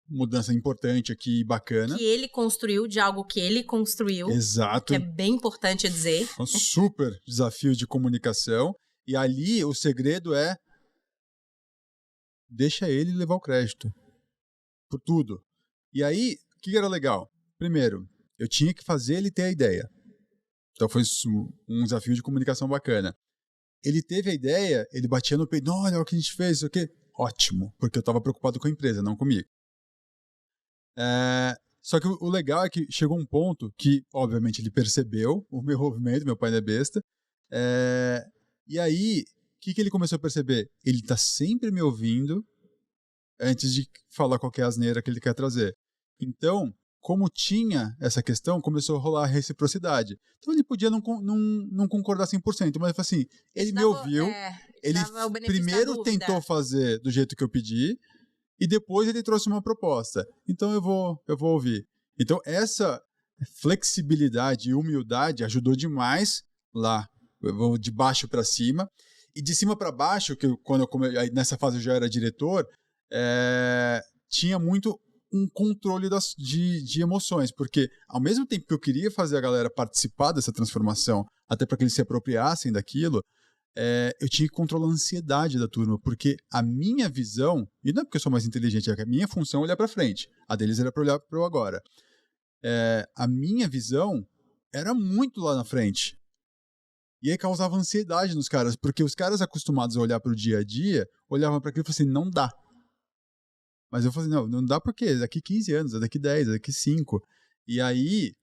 mudança importante aqui, bacana. Que ele construiu, de algo que ele construiu. Exato. Que é bem importante dizer. Um super desafio de comunicação. E ali o segredo é deixa ele levar o crédito por tudo. E aí, o que era legal? Primeiro, eu tinha que fazer ele ter a ideia. Então foi um desafio de comunicação bacana. Ele teve a ideia, ele batia no peito, olha o que a gente fez, isso aqui. Ótimo, porque eu estava preocupado com a empresa, não comigo. Só que o legal é que chegou um ponto que, obviamente, ele percebeu o meu movimento, meu pai não é besta. E aí, o que ele começou a perceber? Ele está sempre me ouvindo antes de falar qualquer asneira que ele quer trazer. Então, como tinha essa questão, começou a rolar a reciprocidade. Então ele podia não concordar 100%, mas assim, ele me ouviu, ele primeiro tentou fazer do jeito que eu pedi, e depois ele trouxe uma proposta. Então eu vou ouvir. Então essa flexibilidade e humildade ajudou demais lá. Eu vou de baixo para cima. E de cima para baixo, que nessa fase eu já era diretor, tinha muito um controle de emoções, porque ao mesmo tempo que eu queria fazer a galera participar dessa transformação, até para que eles se apropriassem daquilo, eu tinha que controlar a ansiedade da turma, porque a minha visão, e não é porque eu sou mais inteligente, é que a minha função é olhar para frente, a deles era para olhar para o agora. A minha visão era muito lá na frente. E aí causava ansiedade nos caras, porque os caras acostumados a olhar para o dia a dia, olhavam para aquilo e falavam assim, não dá. Mas eu falei, não dá porque é daqui 15 anos, é daqui 10, é daqui 5. E aí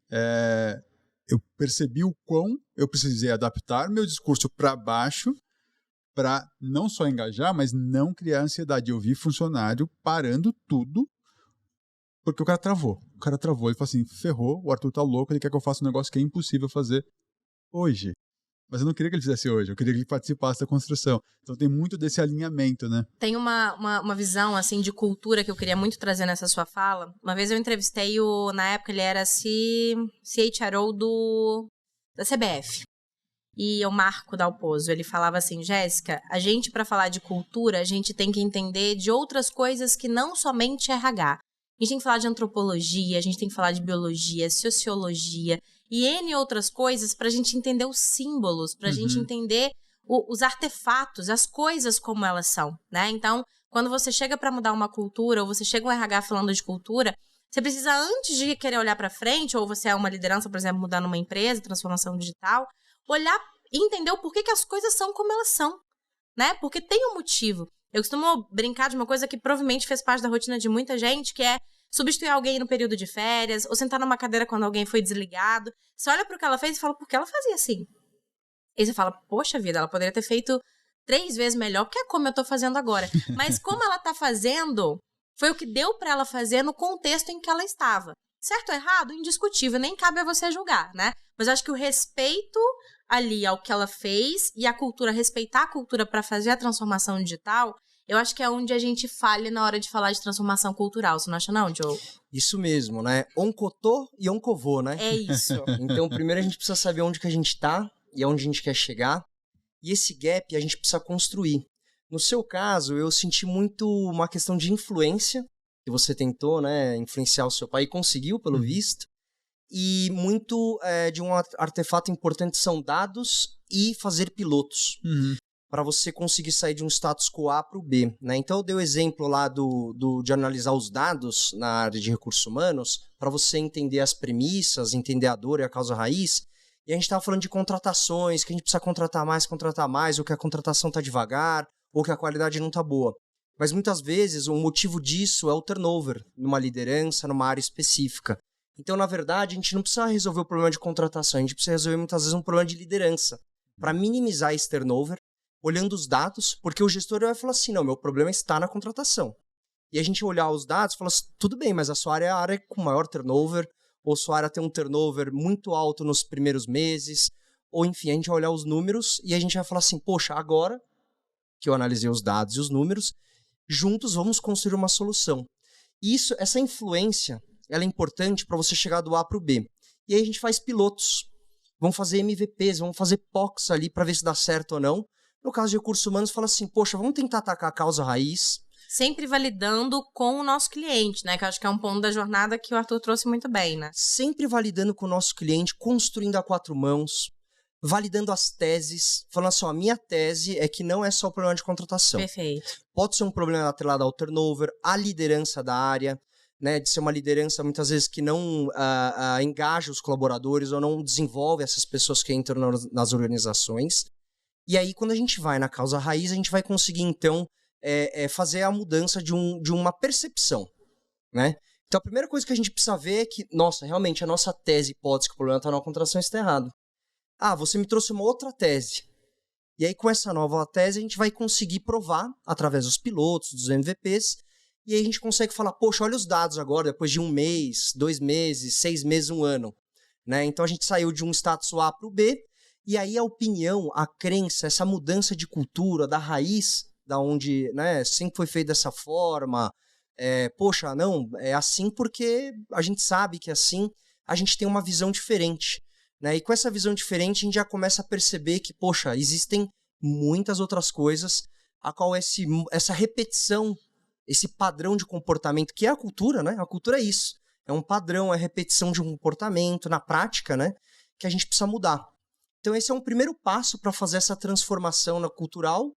eu percebi o quão eu precisei adaptar meu discurso para baixo para não só engajar, mas não criar ansiedade. Eu vi funcionário parando tudo porque o cara travou. Ele falou assim, ferrou, o Arthur tá louco, ele quer que eu faça um negócio que é impossível fazer hoje. Mas eu não queria que ele fizesse hoje, eu queria que ele participasse da construção. Então tem muito desse alinhamento, né? Tem uma visão, assim, de cultura que eu queria muito trazer nessa sua fala. Uma vez eu entrevistei na época ele era CHRO da CBF. E o Marco Dalpozo, ele falava assim, Jéssica, a gente, para falar de cultura, a gente tem que entender de outras coisas que não somente RH. A gente tem que falar de antropologia, a gente tem que falar de biologia, sociologia e N outras coisas para a gente entender os símbolos, para a gente entender os artefatos, as coisas como elas são, né? Então, quando você chega para mudar uma cultura, ou você chega um RH falando de cultura, você precisa, antes de querer olhar para frente, ou você é uma liderança, por exemplo, mudar numa empresa, transformação digital, olhar e entender o porquê que as coisas são como elas são, né? Porque tem um motivo. Eu costumo brincar de uma coisa que provavelmente fez parte da rotina de muita gente, que é substituir alguém no período de férias, ou sentar numa cadeira quando alguém foi desligado. Você olha pro que ela fez e fala, por que ela fazia assim? E você fala, poxa vida, ela poderia ter feito 3 vezes melhor, porque é como eu tô fazendo agora. Mas como ela tá fazendo, foi o que deu pra ela fazer no contexto em que ela estava. Certo ou errado? Indiscutível, nem cabe a você julgar, né? Mas eu acho que o respeito ali ao que ela fez e a cultura, respeitar a cultura para fazer a transformação digital, eu acho que é onde a gente falha na hora de falar de transformação cultural. Você não acha não, Joe? Isso mesmo, né? Oncotô e oncovô, né? É isso. Então, primeiro a gente precisa saber onde que a gente tá e aonde a gente quer chegar. E esse gap a gente precisa construir. No seu caso, eu senti muito uma questão de influência, que você tentou, né, influenciar o seu pai e conseguiu, pelo visto. E muito de um artefato importante são dados e fazer pilotos. Para você conseguir sair de um status quo A para o B, né? Então eu dei o exemplo lá de analisar os dados na área de recursos humanos para você entender as premissas, entender a dor e a causa raiz. E a gente estava falando de contratações, que a gente precisa contratar mais, ou que a contratação está devagar, ou que a qualidade não está boa. Mas muitas vezes o motivo disso é o turnover numa liderança, numa área específica. Então, na verdade, a gente não precisa resolver o problema de contratação, a gente precisa resolver muitas vezes um problema de liderança para minimizar esse turnover, olhando os dados, porque o gestor vai falar assim, não, meu problema está na contratação. E a gente olhar os dados e falar assim, tudo bem, mas a sua área é a área com maior turnover, ou sua área tem um turnover muito alto nos primeiros meses, ou enfim, a gente vai olhar os números e a gente vai falar assim, poxa, agora que eu analisei os dados e os números, juntos vamos construir uma solução. E essa influência, ela é importante para você chegar do A para o B. E aí a gente faz pilotos, vamos fazer MVPs, vamos fazer POCs ali para ver se dá certo ou não. No caso de recursos humanos, fala assim, poxa, vamos tentar atacar a causa raiz. Sempre validando com o nosso cliente, né? Que eu acho que é um ponto da jornada que o Arthur trouxe muito bem, né? Sempre validando com o nosso cliente, construindo a 4 mãos, validando as teses, falando assim, ó, a minha tese é que não é só o problema de contratação. Perfeito. Pode ser um problema atrelado ao turnover, à liderança da área, né? De ser uma liderança, muitas vezes, que não engaja os colaboradores ou não desenvolve essas pessoas que entram nas organizações. E aí, quando a gente vai na causa raiz, a gente vai conseguir, então, fazer a mudança de uma percepção, né? Então, a primeira coisa que a gente precisa ver é que, nossa, realmente, a nossa tese, hipótese que o problema está na contratação está errado. Ah, você me trouxe uma outra tese. E aí, com essa nova tese, a gente vai conseguir provar, através dos pilotos, dos MVPs, e aí a gente consegue falar, poxa, olha os dados agora, depois de 1 mês, 2 meses, 6 meses, 1 ano. Né? Então a gente saiu de um status A para o B, e aí a opinião, a crença, essa mudança de cultura, da raiz, da onde, né, sempre foi feito dessa forma, poxa, não, é assim porque a gente sabe que assim a gente tem uma visão diferente. Né? E com essa visão diferente a gente já começa a perceber que, poxa, existem muitas outras coisas, a qual essa repetição, esse padrão de comportamento, que é a cultura, né? A cultura é isso. É um padrão, é repetição de um comportamento na prática, né? Que a gente precisa mudar. Então esse é um primeiro passo para fazer essa transformação na cultural.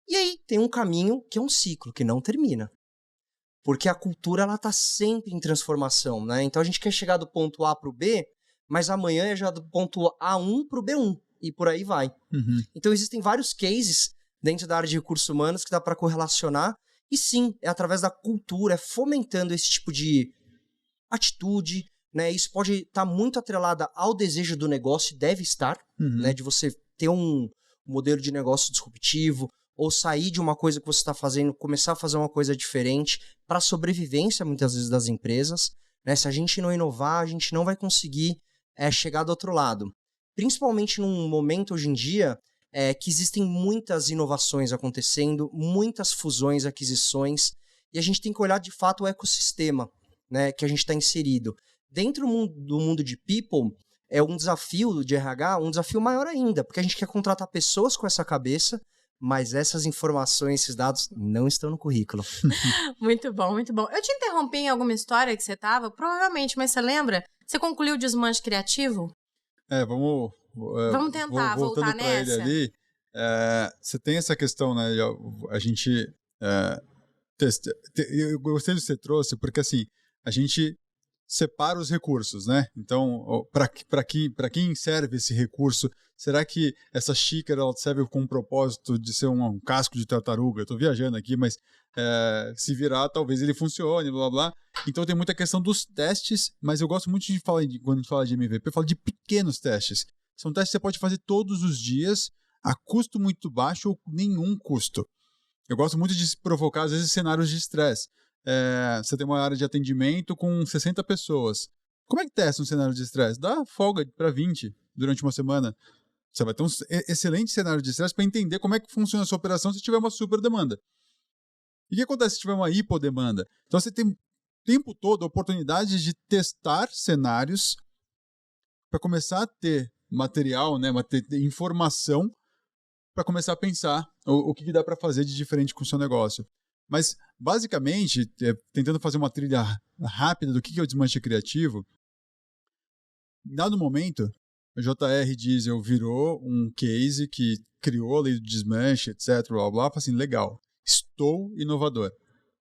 E aí tem um caminho que é um ciclo, que não termina. Porque a cultura ela está sempre em transformação, né? Então a gente quer chegar do ponto A para o B, mas amanhã é já do ponto A1 para o B1. E por aí vai. Uhum. Então existem vários cases dentro da área de recursos humanos que dá para correlacionar. E sim, é através da cultura, é fomentando esse tipo de atitude, né? Isso pode estar muito atrelado ao desejo do negócio, deve estar, né? De você ter um modelo de negócio disruptivo, ou sair de uma coisa que você está fazendo, começar a fazer uma coisa diferente para a sobrevivência, muitas vezes, das empresas. Né? Se a gente não inovar, a gente não vai conseguir chegar do outro lado. Principalmente num momento, hoje em dia, que existem muitas inovações acontecendo, muitas fusões, aquisições, e a gente tem que olhar, de fato, o ecossistema, né, que a gente está inserido. Dentro do mundo de people, é um desafio de RH, um desafio maior ainda, porque a gente quer contratar pessoas com essa cabeça, mas essas informações, esses dados não estão no currículo. Muito bom, muito bom. Eu te interrompi em alguma história que você estava, provavelmente, mas você lembra? Você concluiu o desmanche criativo? Vamos tentar voltar nessa. Ele ali, você tem essa questão, né? A gente eu gostei do que você trouxe, porque assim, a gente separa os recursos, né? Então, para quem serve esse recurso? Será que essa xícara ela serve com um propósito de ser um casco de tartaruga? Eu estou viajando aqui, mas se virar, talvez ele funcione, blá, blá, blá. Então tem muita questão dos testes, mas eu gosto muito de falar, quando a gente fala de MVP, eu falo de pequenos testes. São testes que você pode fazer todos os dias, a custo muito baixo ou nenhum custo. Eu gosto muito de provocar, às vezes, cenários de estresse. Você tem uma área de atendimento com 60 pessoas. Como é que testa um cenário de estresse? Dá folga para 20 durante uma semana. Você vai ter um excelente cenário de estresse para entender como é que funciona a sua operação se tiver uma super demanda. E o que acontece se tiver uma hipodemanda? Então você tem o tempo todo a oportunidade de testar cenários para começar a ter material, né, ter informação para começar a pensar o que dá para fazer de diferente com o seu negócio. Mas, basicamente, tentando fazer uma trilha rápida do que é o desmanche criativo, em dado momento, a JR Diesel virou um case que criou a lei do desmanche, etc, blá, blá, assim, legal, estou inovador.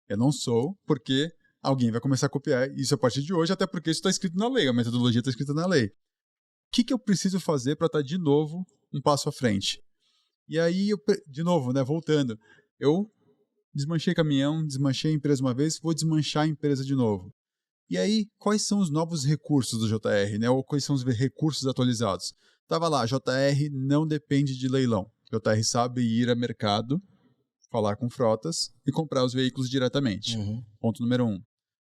Eu não sou, porque alguém vai começar a copiar isso a partir de hoje, até porque isso está escrito na lei, a metodologia está escrita na lei. O que eu preciso fazer para estar, de novo, um passo à frente? E aí, de novo, né, voltando, eu desmanchei caminhão, desmanchei a empresa uma vez, vou desmanchar a empresa de novo. E aí, quais são os novos recursos do JR, né? Ou quais são os recursos atualizados? Tava lá, JR não depende de leilão. JR sabe ir a mercado, falar com frotas e comprar os veículos diretamente. Ponto número 1.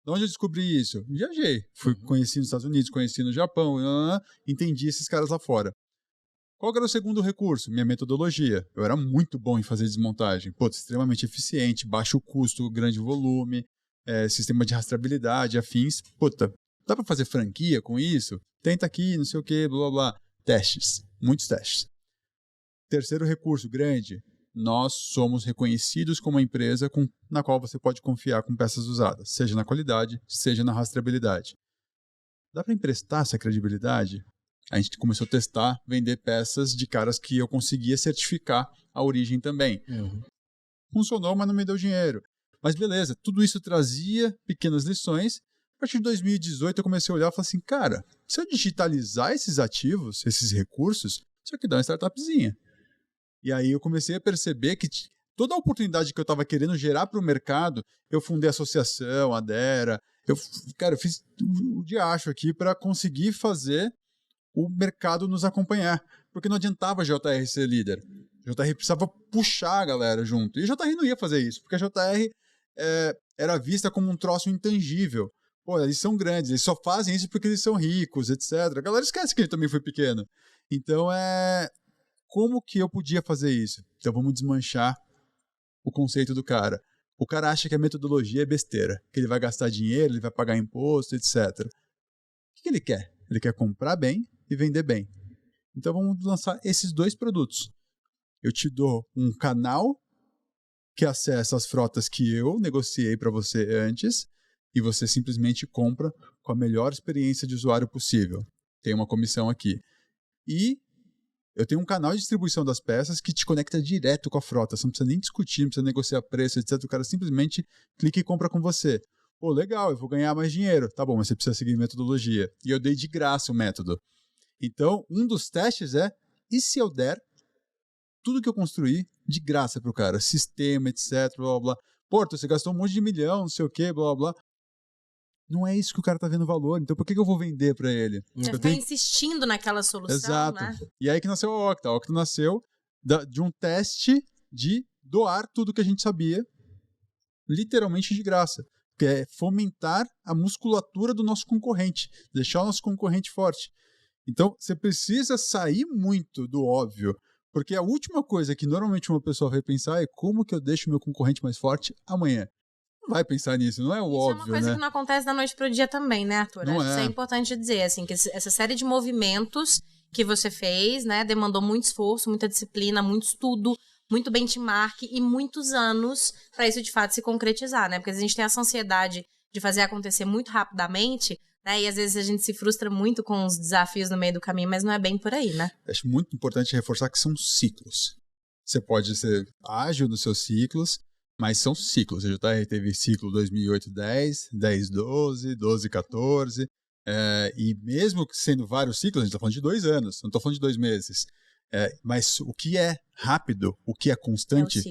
De onde eu descobri isso? Viajei. Conheci nos Estados Unidos, conheci no Japão, entendi esses caras lá fora. Qual era o segundo recurso? Minha metodologia. Eu era muito bom em fazer desmontagem. Extremamente eficiente, baixo custo, grande volume, sistema de rastreabilidade, afins. Dá para fazer franquia com isso? Tenta aqui, não sei o que, blá, blá, blá. Testes. Muitos testes. Terceiro recurso, grande. Nós somos reconhecidos como uma empresa na qual você pode confiar com peças usadas, seja na qualidade, seja na rastreabilidade. Dá para emprestar essa credibilidade? A gente começou a testar, vender peças de caras que eu conseguia certificar a origem também. Funcionou, mas não me deu dinheiro. Mas beleza, tudo isso trazia pequenas lições. A partir de 2018 eu comecei a olhar e falei assim, cara, se eu digitalizar esses ativos, esses recursos, isso aqui dá uma startupzinha. E aí eu comecei a perceber que toda a oportunidade que eu estava querendo gerar para o mercado, eu fundei a associação, a Dera, eu fiz o diacho aqui para conseguir fazer o mercado nos acompanhar. Porque não adiantava a JR ser líder. A JR precisava puxar a galera junto. E a JR não ia fazer isso, porque a JR era vista como um troço intangível. Pô, eles são grandes, eles só fazem isso porque eles são ricos, etc. A galera esquece que ele também foi pequeno. Então, como que eu podia fazer isso? Então, vamos desmanchar o conceito do cara. O cara acha que a metodologia é besteira, que ele vai gastar dinheiro, ele vai pagar imposto, etc. O que ele quer? Ele quer comprar bem e vender bem. Então, vamos lançar esses 2 produtos. Eu te dou um canal que acessa as frotas que eu negociei para você antes e você simplesmente compra com a melhor experiência de usuário possível. Tem uma comissão aqui. E eu tenho um canal de distribuição das peças que te conecta direto com a frota. Você não precisa nem discutir, não precisa negociar preço, etc. O cara simplesmente clica e compra com você. Pô, legal, eu vou ganhar mais dinheiro. Tá bom, mas você precisa seguir metodologia. E eu dei de graça o método. Então, um dos testes e se eu der tudo que eu construí de graça pro cara? Sistema, etc, blá, blá. Porto, você gastou um monte de milhão, não sei o quê, blá, blá. Não é isso que o cara tá vendo valor. Então, por que eu vou vender para ele? Você ficar insistindo naquela solução, Exato. né? E aí que nasceu a Octa. A Octa nasceu de um teste de doar tudo que a gente sabia, literalmente de graça. Que é fomentar a musculatura do nosso concorrente, deixar o nosso concorrente forte. Então, você precisa sair muito do óbvio, porque a última coisa que normalmente uma pessoa vai pensar é como que eu deixo meu concorrente mais forte amanhã. Não vai pensar nisso, não é o Isso óbvio, é uma coisa que não acontece da noite pro dia também, né, Arthur? Não Isso é importante dizer, assim, que essa série de movimentos que você fez, né, demandou muito esforço, muita disciplina, muito estudo, muito benchmark e muitos anos para isso de fato se concretizar, né? Porque a gente tem essa ansiedade de fazer acontecer muito rapidamente, né? E às vezes a gente se frustra muito com os desafios no meio do caminho, mas não é bem por aí, né? Acho muito importante reforçar que são ciclos. Você pode ser ágil nos seus ciclos, mas são ciclos. A JR teve ciclo 2008-10, 10-12, 12-14, e mesmo sendo vários ciclos, a gente está falando de 2 anos, não estou falando de 2 meses. Mas o que é rápido, o que é constante,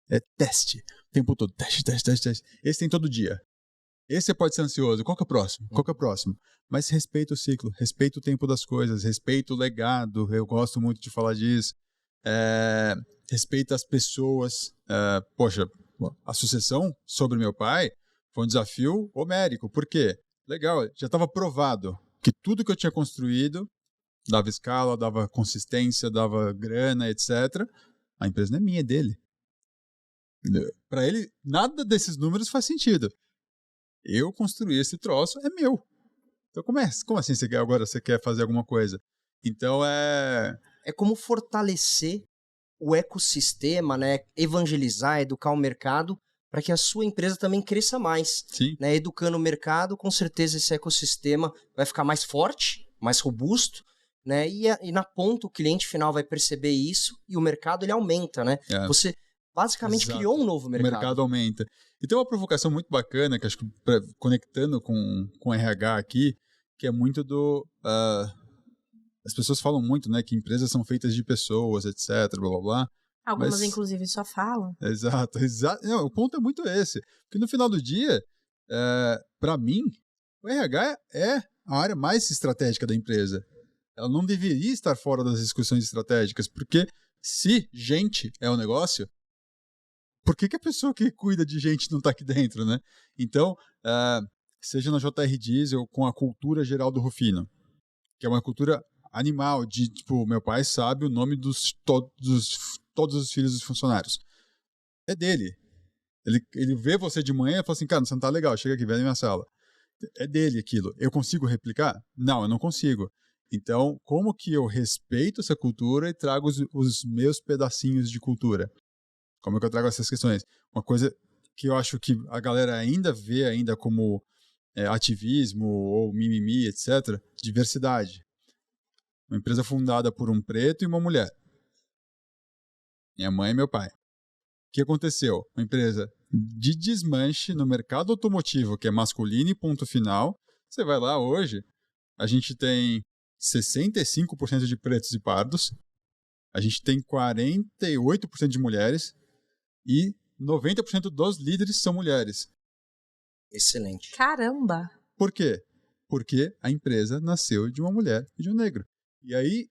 é teste. O tempo todo, teste. Esse tem todo dia. Esse você pode ser ansioso. Qual que é o próximo? Qual que é o próximo? Mas respeita o ciclo, respeita o tempo das coisas, respeita o legado. Eu gosto muito de falar disso. Respeita as pessoas. Poxa, a sucessão sobre meu pai foi um desafio homérico. Por quê? Legal, já estava provado que tudo que eu tinha construído dava escala, dava consistência, dava grana, etc. A empresa não é minha, é dele. Para ele, nada desses números faz sentido. Eu construí esse troço, é meu. Então, como assim você quer fazer alguma coisa? Então, É como fortalecer o ecossistema, né? Evangelizar, educar o mercado para que a sua empresa também cresça mais. Sim. Né? Educando o mercado, com certeza esse ecossistema vai ficar mais forte, mais robusto, né? E na ponta o cliente final vai perceber isso e o mercado ele aumenta, né? Você basicamente criou um novo mercado. O mercado aumenta. E tem uma provocação muito bacana, que acho que conectando com o RH aqui, que é muito as pessoas falam muito, né, que empresas são feitas de pessoas, etc, blá blá blá. Algumas, inclusive, só falam. Exato. Não, o ponto é muito esse. Porque no final do dia, para mim, o RH é a área mais estratégica da empresa. Ela não deveria estar fora das discussões estratégicas, porque se gente é o negócio, por que a pessoa que cuida de gente não está aqui dentro, né? Então, seja na JR Diesel com a cultura geral do Rufino, que é uma cultura animal, de tipo, meu pai sabe o nome de todos os filhos dos funcionários. É dele. Ele vê você de manhã e fala assim, cara, você não tá legal, chega aqui, vem na minha sala. É dele aquilo. Eu consigo replicar? Não, eu não consigo. Então, como que eu respeito essa cultura e trago os meus pedacinhos de cultura? Como é que eu trago essas questões? Uma coisa que eu acho que a galera ainda vê ainda como ativismo ou mimimi, etc. Diversidade. Uma empresa fundada por um preto e uma mulher. Minha mãe e meu pai. O que aconteceu? Uma empresa de desmanche no mercado automotivo, que é masculino e ponto final. Você vai lá hoje, a gente tem 65% de pretos e pardos, a gente tem 48% de mulheres e 90% dos líderes são mulheres. Excelente. Caramba! Por quê? Porque a empresa nasceu de uma mulher e de um negro. E aí,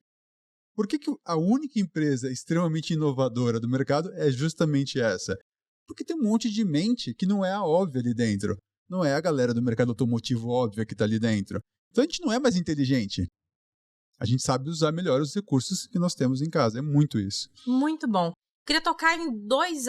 por que a única empresa extremamente inovadora do mercado é justamente essa? Porque tem um monte de mente que não é a óbvia ali dentro. Não é a galera do mercado automotivo óbvia que está ali dentro. Então a gente não é mais inteligente. A gente sabe usar melhor os recursos que nós temos em casa. É muito isso. Muito bom. Queria tocar em dois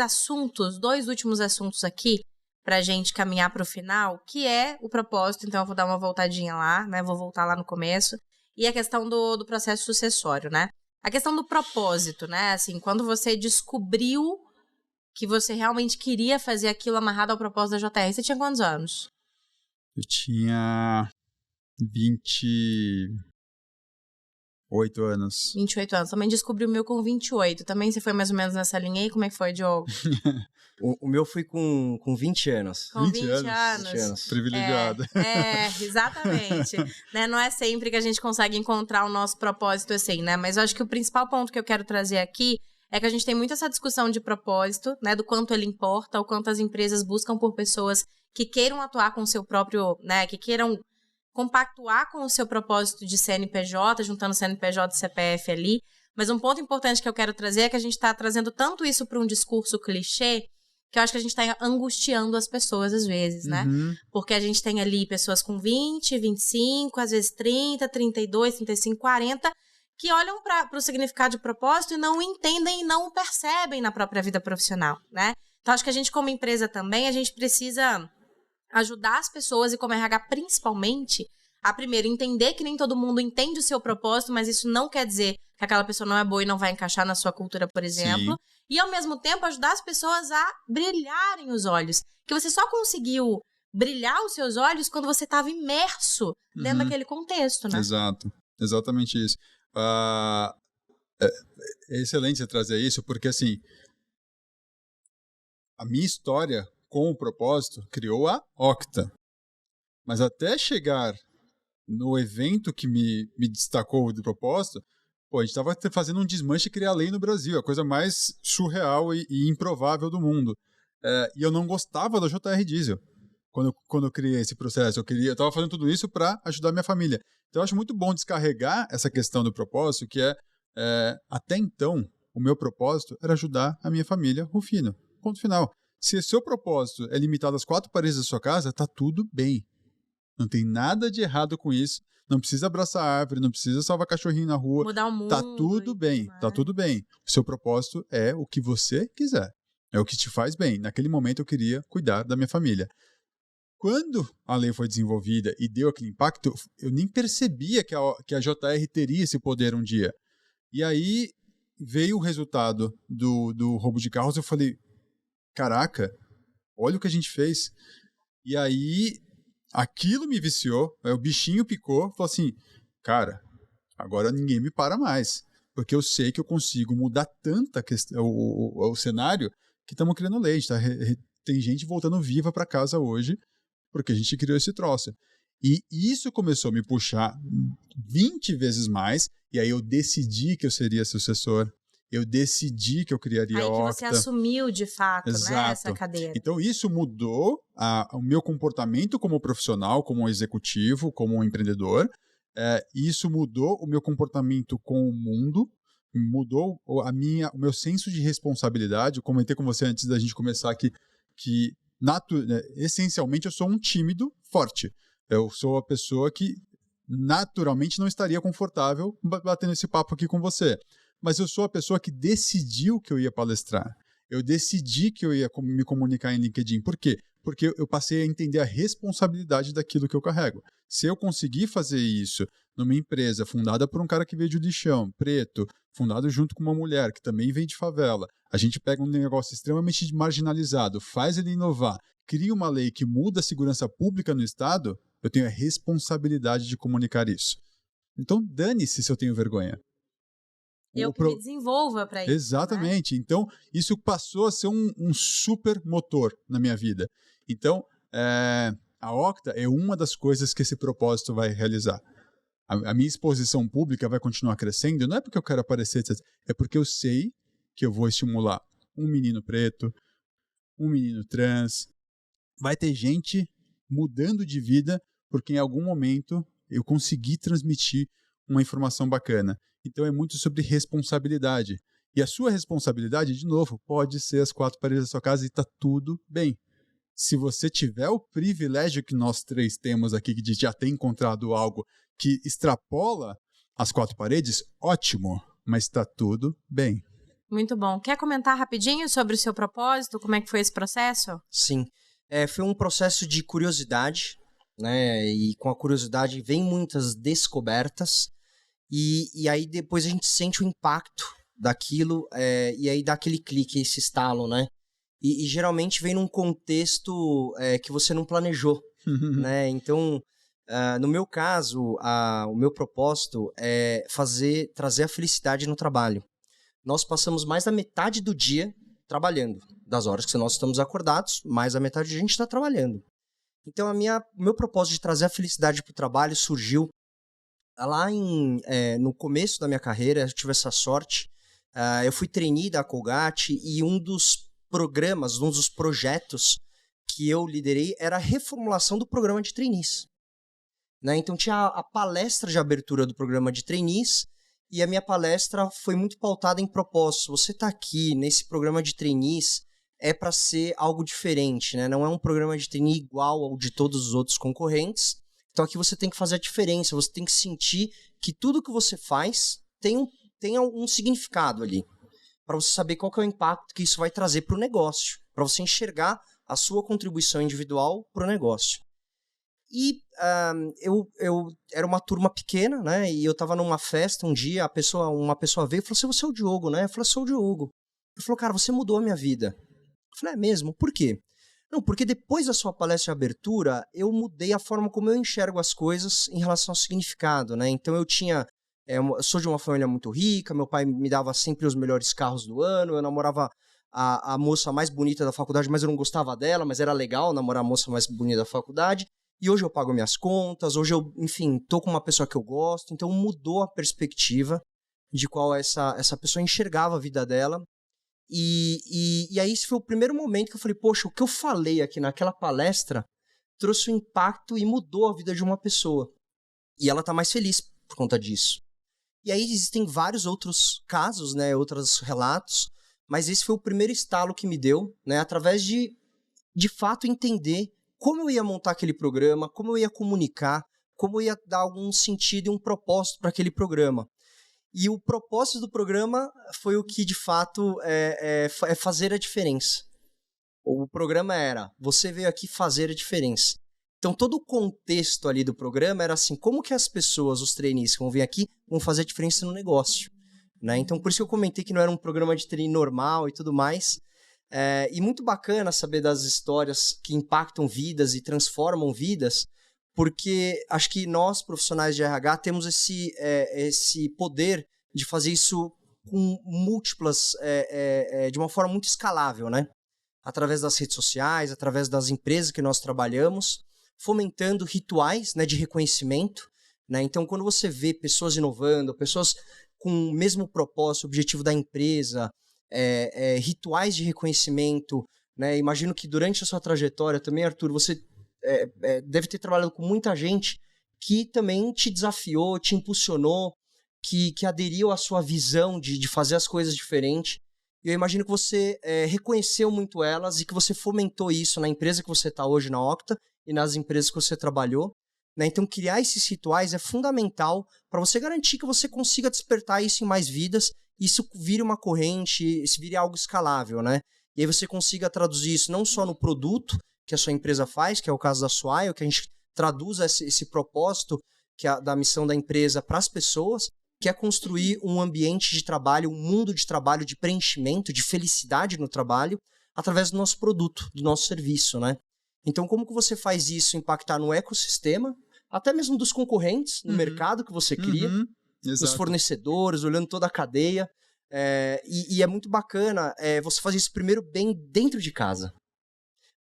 últimos assuntos aqui, pra gente caminhar pro final, que é o propósito. Então eu vou dar uma voltadinha lá, né? Vou voltar lá no começo. E a questão do processo sucessório, né? A questão do propósito, né? Assim, quando você descobriu que você realmente queria fazer aquilo amarrado ao propósito da JR, você tinha quantos anos? Eu tinha 28 anos. 28 anos. Também descobri o meu com 28. Também você foi mais ou menos nessa linha aí? Como é que foi, Diogo? O meu foi com 20 anos. Com 20 anos. 20 anos. Privilegiado. Exatamente. Né? Não é sempre que a gente consegue encontrar o nosso propósito assim, né? Mas eu acho que o principal ponto que eu quero trazer aqui é que a gente tem muito essa discussão de propósito, né? Do quanto ele importa, o quanto as empresas buscam por pessoas que queiram atuar com o seu próprio, né? Que queiram compactuar com o seu propósito de CNPJ, juntando CNPJ e CPF ali. Mas um ponto importante que eu quero trazer é que a gente está trazendo tanto isso para um discurso clichê, que eu acho que a gente está angustiando as pessoas às vezes, né? Porque a gente tem ali pessoas com 20, 25, às vezes 30, 32, 35, 40, que olham para o significado de propósito e não entendem e não o percebem na própria vida profissional, né? Então, acho que a gente, como empresa também, a gente precisa ajudar as pessoas e como RH principalmente a primeiro entender que nem todo mundo entende o seu propósito, mas isso não quer dizer que aquela pessoa não é boa e não vai encaixar na sua cultura, por exemplo. Sim. E ao mesmo tempo ajudar as pessoas a brilharem os olhos. Que você só conseguiu brilhar os seus olhos quando você estava imerso dentro daquele contexto, né? Exato. Exatamente isso. É excelente você trazer isso, porque assim, a minha história com o propósito criou a Octa. Mas até chegar no evento que me destacou do propósito, a gente estava fazendo um desmanche e criar lei no Brasil, a coisa mais surreal e improvável do mundo. E eu não gostava da JR Diesel quando eu criei esse processo. Eu estava fazendo tudo isso para ajudar minha família. Então eu acho muito bom descarregar essa questão do propósito, que até então, o meu propósito era ajudar a minha família, Rufino. Ponto final. Se o seu propósito é limitado às 4 paredes da sua casa, tá tudo bem. Não tem nada de errado com isso. Não precisa abraçar árvore, não precisa salvar cachorrinho na rua. Mudar o mundo. Tá tudo bem, tá tudo bem. O seu propósito é o que você quiser. É o que te faz bem. Naquele momento eu queria cuidar da minha família. Quando a lei foi desenvolvida e deu aquele impacto, eu nem percebia que a JR teria esse poder um dia. E aí veio o resultado do roubo de carros, eu falei, caraca, olha o que a gente fez. E aí aquilo me viciou, o bichinho picou, falou assim, cara, agora ninguém me para mais, porque eu sei que eu consigo mudar tanta questão, o cenário, que estamos criando lei, tá? Tem gente voltando viva para casa hoje, porque a gente criou esse troço. E isso começou a me puxar 20 vezes mais, e aí eu decidi que eu seria sucessor, eu decidi que eu criaria a Octa. Aí que você assumiu, de fato, né, essa cadeira. Então, isso mudou o meu comportamento como profissional, como executivo, como empreendedor. Isso mudou o meu comportamento com o mundo, mudou o meu senso de responsabilidade. Eu comentei com você antes da gente começar aqui que essencialmente eu sou um tímido forte. Eu sou a pessoa que naturalmente não estaria confortável batendo esse papo aqui com você. Mas eu sou a pessoa que decidiu que eu ia palestrar. Eu decidi que eu ia me comunicar em LinkedIn. Por quê? Porque eu passei a entender a responsabilidade daquilo que eu carrego. Se eu conseguir fazer isso numa empresa fundada por um cara que veio de lixão, preto, fundado junto com uma mulher que também vem de favela, a gente pega um negócio extremamente marginalizado, faz ele inovar, cria uma lei que muda a segurança pública no Estado, eu tenho a responsabilidade de comunicar isso. Então, dane-se se eu tenho vergonha. Eu que me desenvolva para isso. Exatamente. Né? Então, isso passou a ser um super motor na minha vida. Então, a Octa é uma das coisas que esse propósito vai realizar. A minha exposição pública vai continuar crescendo, não é porque eu quero aparecer, é porque eu sei que eu vou estimular um menino preto, um menino trans. Vai ter gente mudando de vida porque em algum momento eu consegui transmitir uma informação bacana. Então é muito sobre responsabilidade. E a sua responsabilidade, de novo, pode ser as 4 paredes da sua casa e tá tudo bem. Se você tiver o privilégio que nós 3 temos aqui, de já ter encontrado algo que extrapola as 4 paredes, ótimo, mas tá tudo bem. Muito bom. Quer comentar rapidinho sobre o seu propósito? Como é que foi esse processo? Sim. Foi um processo de curiosidade, né? E com a curiosidade vem muitas descobertas. E aí depois a gente sente o impacto daquilo, e aí dá aquele clique, esse estalo, né? E geralmente vem num contexto que você não planejou, né? Então, no meu caso, o meu propósito é trazer a felicidade no trabalho. Nós passamos mais da metade do dia trabalhando, das horas que nós estamos acordados, mais a metade a gente está trabalhando. Então, o meu propósito de trazer a felicidade para o trabalho surgiu lá no começo da minha carreira. Eu tive essa sorte. Eu fui trainee da Colgate e um dos programas, um dos projetos que eu liderei era a reformulação do programa de trainees. Né? Então tinha a palestra de abertura do programa de trainees e a minha palestra foi muito pautada em propósitos. Você está aqui nesse programa de trainees é para ser algo diferente, né? Não é um programa de trainee igual ao de todos os outros concorrentes. Então aqui você tem que fazer a diferença, você tem que sentir que tudo que você faz tem um significado ali, para você saber qual que é o impacto que isso vai trazer para o negócio, para você enxergar a sua contribuição individual para o negócio. E eu era uma turma pequena, né? E eu estava numa festa um dia, uma pessoa veio e falou assim: você é o Diogo, né? Eu falei: sou o Diogo. Ele falou: cara, você mudou a minha vida. Eu falei: é mesmo? Por quê? Não, porque depois da sua palestra de abertura, eu mudei a forma como eu enxergo as coisas em relação ao significado, né? Então eu sou de uma família muito rica, meu pai me dava sempre os melhores carros do ano, eu namorava a moça mais bonita da faculdade, mas eu não gostava dela, mas era legal namorar a moça mais bonita da faculdade. E hoje eu pago minhas contas, hoje eu, enfim, tô com uma pessoa que eu gosto, então mudou a perspectiva de qual essa pessoa enxergava a vida dela. E aí esse foi o primeiro momento que eu falei: poxa, o que eu falei aqui naquela palestra trouxe um impacto e mudou a vida de uma pessoa. E ela tá mais feliz por conta disso. E aí existem vários outros casos, né, outros relatos, mas esse foi o primeiro estalo que me deu, né, através de fato entender como eu ia montar aquele programa, como eu ia comunicar, como eu ia dar algum sentido e um propósito para aquele programa. E o propósito do programa foi o que, de fato, é fazer a diferença. O programa era: você veio aqui fazer a diferença. Então, todo o contexto ali do programa era assim: como que as pessoas, os trainees que vão vir aqui, vão fazer a diferença no negócio, né? Então, por isso que eu comentei que não era um programa de trainee normal e tudo mais. E muito bacana saber das histórias que impactam vidas e transformam vidas, porque acho que nós, profissionais de RH, temos esse poder de fazer isso com múltiplas, de uma forma muito escalável, né? Através das redes sociais, através das empresas que nós trabalhamos, fomentando rituais, né, de reconhecimento, né? Então, quando você vê pessoas inovando, pessoas com o mesmo propósito, objetivo da empresa, rituais de reconhecimento, né? Imagino que durante a sua trajetória também, Arthur, você deve ter trabalhado com muita gente que também te desafiou, te impulsionou, que aderiu à sua visão de fazer as coisas diferentes. E eu imagino que você reconheceu muito elas e que você fomentou isso na empresa que você está hoje, na Octa, e nas empresas que você trabalhou, né? Então, criar esses rituais é fundamental para você garantir que você consiga despertar isso em mais vidas, isso vire uma corrente, isso vire algo escalável, né? E aí você consiga traduzir isso não só no produto que a sua empresa faz, que é o caso da Swile, que a gente traduz esse propósito da missão da empresa para as pessoas, que é construir um ambiente de trabalho, um mundo de trabalho de preenchimento, de felicidade no trabalho, através do nosso produto, do nosso serviço, né? Então, como que você faz isso impactar no ecossistema, até mesmo dos concorrentes, no mercado que você cria, dos fornecedores, olhando toda a cadeia. E é muito bacana você fazer isso primeiro bem dentro de casa,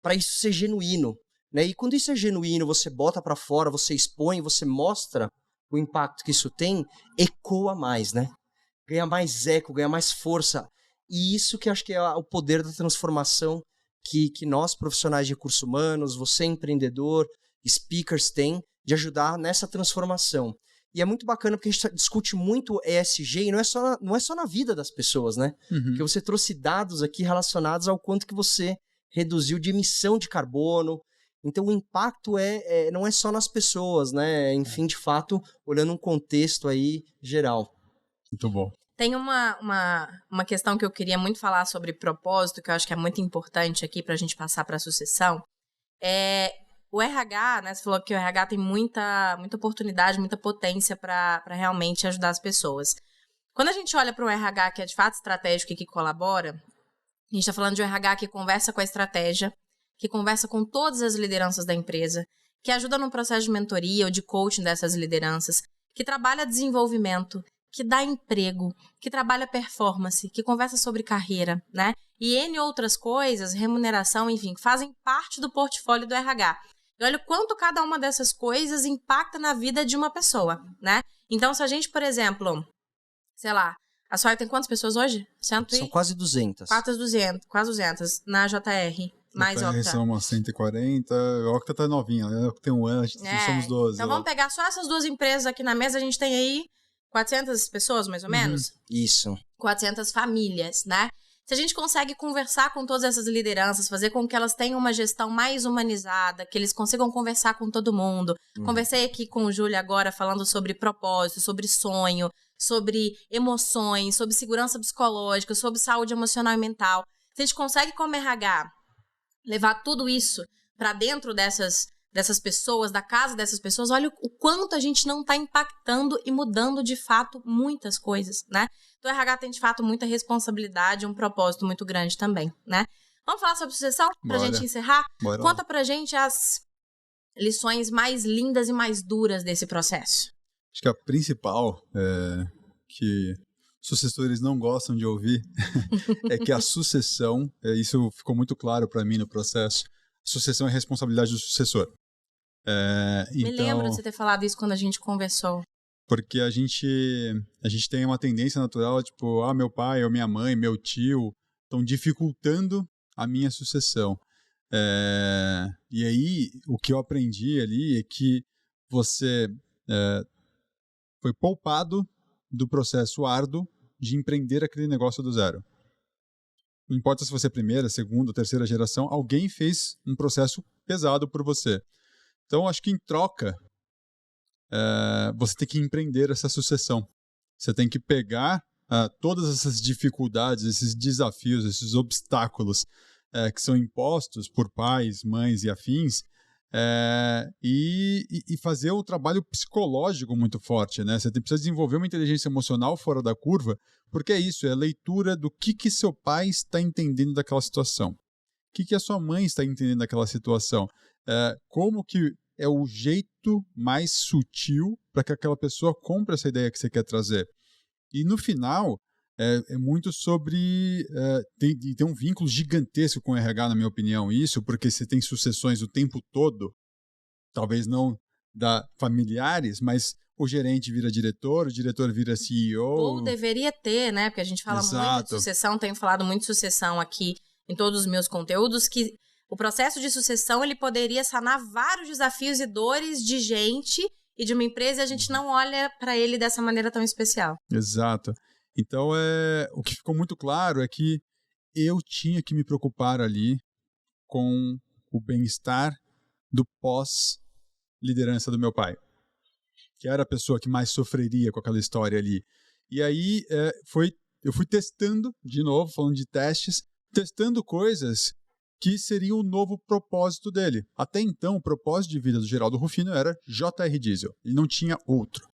para isso ser genuíno, né? E quando isso é genuíno, você bota para fora, você expõe, você mostra o impacto que isso tem, ecoa mais, né? Ganha mais eco, ganha mais força. E isso que eu acho que é o poder da transformação que nós, profissionais de recursos humanos, você, empreendedor, speakers, tem de ajudar nessa transformação. E é muito bacana porque a gente discute muito ESG e não é só na vida das pessoas, né? Porque você trouxe dados aqui relacionados ao quanto que você reduziu de emissão de carbono. Então o impacto não é só nas pessoas, né? Enfim, de fato, olhando um contexto aí geral. Muito bom. Tem uma questão que eu queria muito falar sobre propósito, que eu acho que é muito importante aqui para a gente passar para a sucessão. O RH, né? Você falou que o RH tem muita oportunidade, muita potência para realmente ajudar as pessoas. Quando a gente olha para um RH que é de fato estratégico e que colabora, a gente está falando de um RH que conversa com a estratégia, que conversa com todas as lideranças da empresa, que ajuda no processo de mentoria ou de coaching dessas lideranças, que trabalha desenvolvimento, que dá emprego, que trabalha performance, que conversa sobre carreira, né? E N outras coisas, remuneração, enfim, que fazem parte do portfólio do RH. E olha o quanto cada uma dessas coisas impacta na vida de uma pessoa, né? Então, se a gente, por exemplo, sei lá, a Swire tem quantas pessoas hoje? São quase 200. Quase 200 na JR, mais Octa. Octa. São umas 140, a Octa tá novinha, né? Tem um ano, somos 12. Então, vamos pegar só essas duas empresas aqui na mesa, a gente tem aí 400 pessoas, mais ou menos? Isso. 400 famílias, né? Se a gente consegue conversar com todas essas lideranças, fazer com que elas tenham uma gestão mais humanizada, que eles consigam conversar com todo mundo. Conversei aqui com o Júlio agora falando sobre propósito, sobre sonho, sobre emoções, sobre segurança psicológica, sobre saúde emocional e mental. Se a gente consegue, como RH, levar tudo isso para dentro dessas pessoas, da casa dessas pessoas, olha o quanto a gente não está impactando e mudando de fato muitas coisas, né? Então o RH tem de fato muita responsabilidade, um propósito muito grande também, né? Vamos falar sobre sucessão pra gente encerrar? Bora. Conta pra gente as lições mais lindas e mais duras desse processo. Acho que a principal que sucessores não gostam de ouvir é que a sucessão, isso ficou muito claro para mim no processo, a sucessão é responsabilidade do sucessor. Me lembro de você ter falado isso quando a gente conversou. Porque a gente tem uma tendência natural, tipo, meu pai ou minha mãe, meu tio, estão dificultando a minha sucessão. E aí, o que eu aprendi ali é que você foi poupado do processo árduo de empreender aquele negócio do zero. Não importa se você é primeira, segunda, terceira geração, alguém fez um processo pesado por você. Então, acho que em troca, você tem que empreender essa sucessão. Você tem que pegar todas essas dificuldades, esses desafios, esses obstáculos que são impostos por pais, mães e afins, e fazer o trabalho psicológico muito forte, né? Você precisa desenvolver uma inteligência emocional fora da curva, porque é isso, é a leitura do que seu pai está entendendo daquela situação. O que a sua mãe está entendendo daquela situação. Como que é o jeito mais sutil para que aquela pessoa compre essa ideia que você quer trazer. E no final, é muito sobre... tem um vínculo gigantesco com o RH, na minha opinião, isso, porque você tem sucessões o tempo todo, talvez não familiares, mas o gerente vira diretor, o diretor vira CEO. Ou deveria ter, né? Porque a gente fala muito de sucessão, tenho falado muito de sucessão aqui em todos os meus conteúdos, que o processo de sucessão ele poderia sanar vários desafios e dores de gente e de uma empresa e a gente não olha para ele dessa maneira tão especial. Exato. Então, o que ficou muito claro é que eu tinha que me preocupar ali com o bem-estar do pós-liderança do meu pai, que era a pessoa que mais sofreria com aquela história ali. E aí, eu fui testando, de novo, falando de testes, testando coisas que seria o novo propósito dele. Até então, o propósito de vida do Geraldo Rufino era JR Diesel. Ele não tinha outro.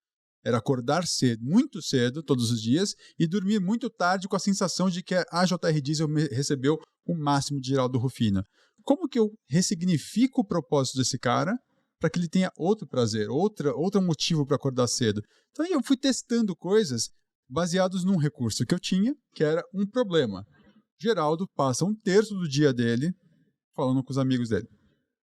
Era acordar cedo, muito cedo, todos os dias, e dormir muito tarde com a sensação de que a JR Diesel recebeu o máximo de Geraldo Rufino. Como que eu ressignifico o propósito desse cara para que ele tenha outro prazer, outro motivo para acordar cedo? Então eu fui testando coisas baseados num recurso que eu tinha, que era um problema. Geraldo passa um terço do dia dele falando com os amigos dele,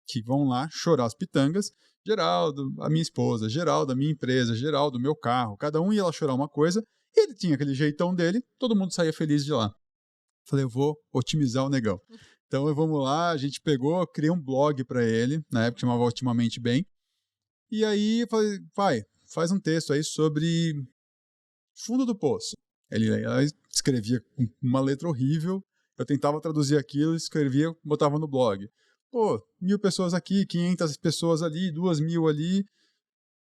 que vão lá chorar as pitangas. Geraldo, a minha esposa, Geraldo, a minha empresa, Geraldo, o meu carro. Cada um ia lá chorar uma coisa. E ele tinha aquele jeitão dele, todo mundo saía feliz de lá. Falei, eu vou otimizar o negão. Então, vamos lá, a gente criei um blog para ele, na época chamava Otimamente Bem. E aí, falei, pai, faz um texto aí sobre fundo do poço. Ele escrevia com uma letra horrível, eu tentava traduzir aquilo, escrevia, botava no blog. Pô, 1.000 pessoas aqui, 500 pessoas ali, 2.000 ali.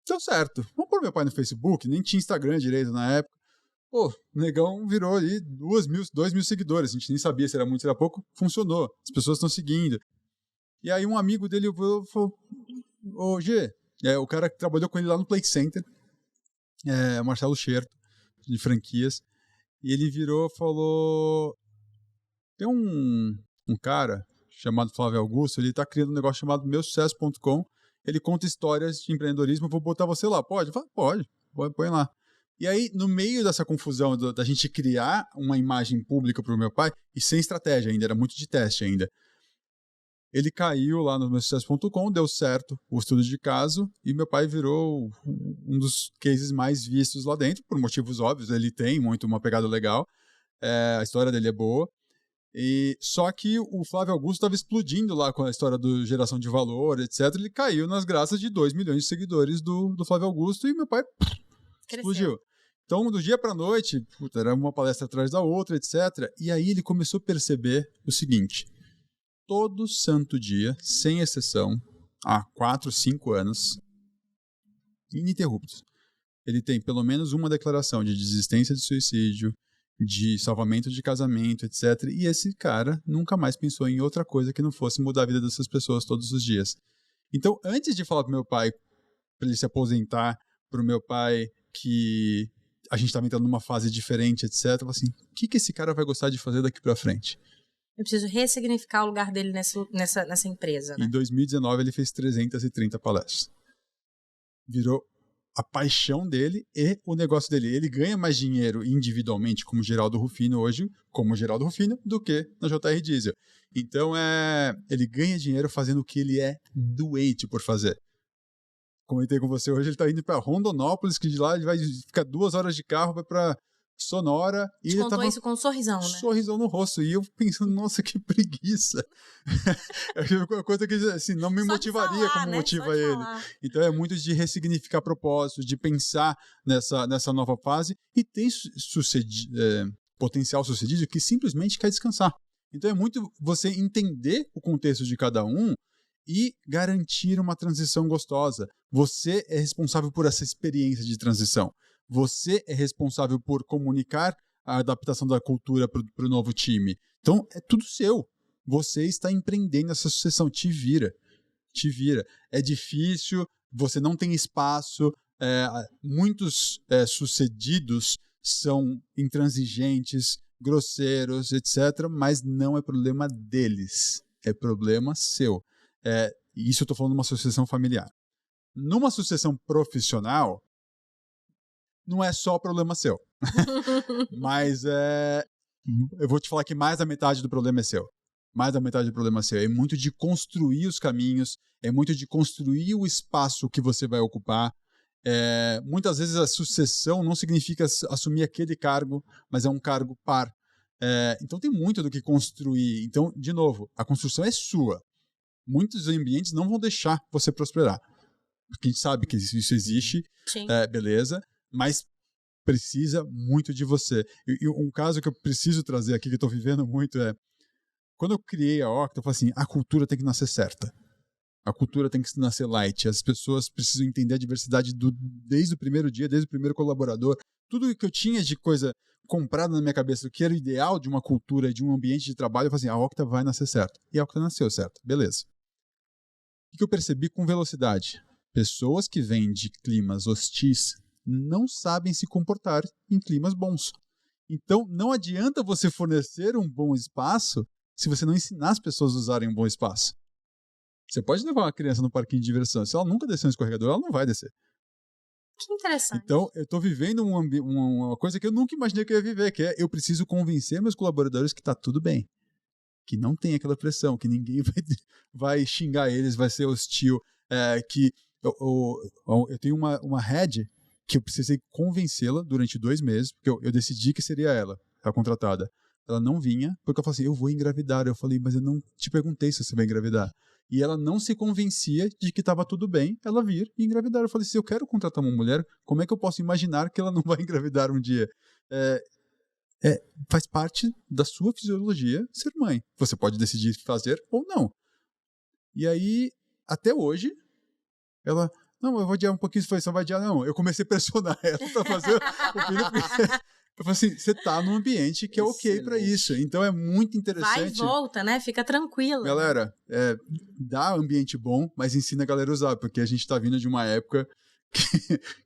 Deu certo. Vamos pôr meu pai no Facebook, nem tinha Instagram direito na época. Pô, o negão virou ali 2.000 seguidores. A gente nem sabia se era muito, se era pouco. Funcionou. As pessoas estão seguindo. E aí um amigo dele falou, ô G, o cara que trabalhou com ele lá no Play Center, Marcelo Scherto, de franquias, e ele virou e falou, tem um cara chamado Flávio Augusto, ele tá criando um negócio chamado meusucesso.com, ele conta histórias de empreendedorismo, eu vou botar você lá, pode? Eu falei, pode, põe lá. E aí, no meio dessa confusão da gente criar uma imagem pública pro meu pai, e sem estratégia ainda, era muito de teste ainda, ele caiu lá no meusucesso.com, deu certo o estudo de caso, e meu pai virou um dos cases mais vistos lá dentro, por motivos óbvios, ele tem muito uma pegada legal, a história dele é boa, só que o Flávio Augusto estava explodindo lá com a história do geração de valor, etc. Ele caiu nas graças de 2 milhões de seguidores do Flávio Augusto e meu pai explodiu. Então, do dia para a noite, era uma palestra atrás da outra, etc. E aí ele começou a perceber o seguinte, todo santo dia, sem exceção, há 4, 5 anos, ininterruptos, ele tem pelo menos uma declaração de desistência de suicídio, de salvamento de casamento, etc. E esse cara nunca mais pensou em outra coisa que não fosse mudar a vida dessas pessoas todos os dias. Então, antes de falar pro meu pai para ele se aposentar, pro meu pai que a gente estava entrando numa fase diferente, etc. Eu falei assim, o que esse cara vai gostar de fazer daqui para frente? Eu preciso ressignificar o lugar dele nessa empresa, né? Em 2019 ele fez 330 palestras. Virou a paixão dele e o negócio dele. Ele ganha mais dinheiro individualmente como Geraldo Rufino hoje, como Geraldo Rufino, do que na JR Diesel. Então, ele ganha dinheiro fazendo o que ele é doente por fazer. Comentei com você hoje, ele está indo para Rondonópolis, que de lá ele vai ficar 2 horas de carro, vai para Sonora. E ele contou isso com um sorrisão, né? Sorrisão no rosto. E eu pensando, nossa, que preguiça. É uma coisa que assim, não me motivaria como motiva ele. Então é muito de ressignificar propósitos, de pensar nessa nova fase. E tem potencial sucedido que simplesmente quer descansar. Então é muito você entender o contexto de cada um e garantir uma transição gostosa. Você é responsável por essa experiência de transição. Você é responsável por comunicar a adaptação da cultura para o novo time. Então, é tudo seu. Você está empreendendo essa sucessão. Te vira. Te vira. É difícil, você não tem espaço. Muitos sucedidos são intransigentes, grosseiros, etc. Mas não é problema deles. É problema seu. Isso eu estou falando de uma sucessão familiar. Numa sucessão profissional, não é só problema seu. Mas eu vou te falar que mais da metade do problema é seu. Mais da metade do problema é seu. É muito de construir os caminhos, é muito de construir o espaço que você vai ocupar. Muitas vezes a sucessão não significa assumir aquele cargo, mas é um cargo par. Então tem muito do que construir. Então, de novo, a construção é sua. Muitos ambientes não vão deixar você prosperar. Porque a gente sabe que isso existe, beleza, mas precisa muito de você. E um caso que eu preciso trazer aqui, que eu estou vivendo muito, quando eu criei a Octa, eu falei assim, a cultura tem que nascer certa. A cultura tem que nascer light. As pessoas precisam entender a diversidade desde o primeiro dia, desde o primeiro colaborador. Tudo que eu tinha de coisa comprada na minha cabeça, o que era o ideal de uma cultura, de um ambiente de trabalho, eu falei assim, a Octa vai nascer certo. E a Octa nasceu certo. Beleza. O que eu percebi com velocidade? Pessoas que vêm de climas hostis não sabem se comportar em climas bons. Então, não adianta você fornecer um bom espaço se você não ensinar as pessoas a usarem um bom espaço. Você pode levar uma criança no parquinho de diversão. Se ela nunca descer um escorregador, ela não vai descer. Que interessante. Então, eu estou vivendo uma coisa que eu nunca imaginei que eu ia viver, que eu preciso convencer meus colaboradores que está tudo bem. Que não tem aquela pressão, que ninguém vai xingar eles, vai ser hostil. Que eu tenho uma head que eu precisei convencê-la durante 2 meses, porque eu decidi que seria ela, a contratada. Ela não vinha, porque eu falei assim, eu vou engravidar. Eu falei, mas eu não te perguntei se você vai engravidar. E ela não se convencia de que estava tudo bem ela vir e engravidar. Eu falei, se eu quero contratar uma mulher, como é que eu posso imaginar que ela não vai engravidar um dia? Faz parte da sua fisiologia ser mãe. Você pode decidir fazer ou não. E aí, até hoje, ela... Não, eu vou adiar um pouquinho, você vai adiar. Não, eu comecei a pressionar ela para fazer o filho. Eu falei assim, você tá num ambiente que é ok para isso. Então é muito interessante. Vai e volta, né? Fica tranquila. Galera, dá ambiente bom, mas ensina a galera a usar, porque a gente tá vindo de uma época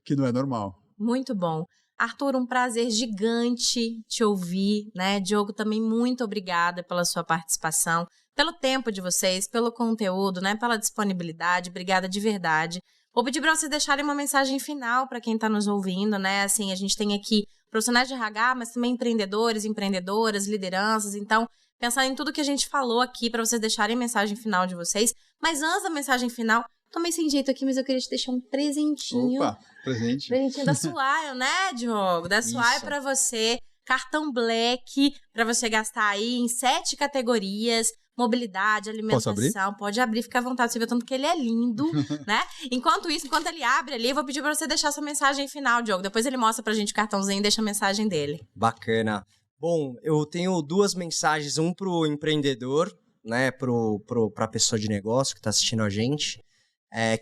que não é normal. Muito bom. Arthur, um prazer gigante te ouvir, né? Diogo, também muito obrigada pela sua participação, pelo tempo de vocês, pelo conteúdo, né? Pela disponibilidade. Obrigada de verdade. Vou pedir para vocês deixarem uma mensagem final para quem está nos ouvindo, né? Assim, a gente tem aqui profissionais de RH, mas também empreendedores, empreendedoras, lideranças. Então, pensar em tudo que a gente falou aqui para vocês deixarem a mensagem final de vocês. Mas antes da mensagem final, tô meio sem jeito aqui, mas eu queria te deixar um presentinho. Opa, presente. Presentinho da Swile, né, Diogo? Da Swile para você. Cartão Black para você gastar aí em 7 categorias. Mobilidade, alimentação. Posso abrir? Pode abrir, fica à vontade. Você vê tanto que ele é lindo, né? Enquanto ele abre ali, eu vou pedir pra você deixar sua mensagem final, Diogo. Depois ele mostra pra gente o cartãozinho e deixa a mensagem dele. Bacana. Bom, eu tenho 2 mensagens. Um pro empreendedor, né? Pra pessoa de negócio que tá assistindo a gente.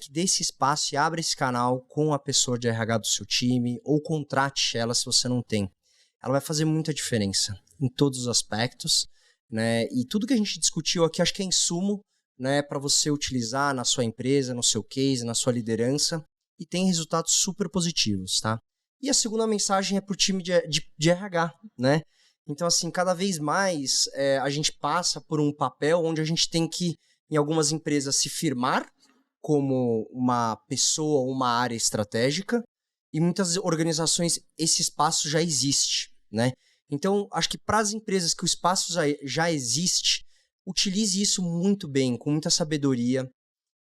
Que dê esse espaço e abra esse canal com a pessoa de RH do seu time ou contrate ela se você não tem. Ela vai fazer muita diferença em todos os aspectos. Né? E tudo que a gente discutiu aqui, acho que é insumo, né, para você utilizar na sua empresa, no seu case, na sua liderança, e tem resultados super positivos, tá? E a segunda mensagem é para o time de RH, né? Então, assim, cada vez mais a gente passa por um papel onde a gente tem que, em algumas empresas, se firmar como uma pessoa ou uma área estratégica, e muitas organizações esse espaço já existe, né? Então, acho que para as empresas que o espaço já existe, utilize isso muito bem, com muita sabedoria,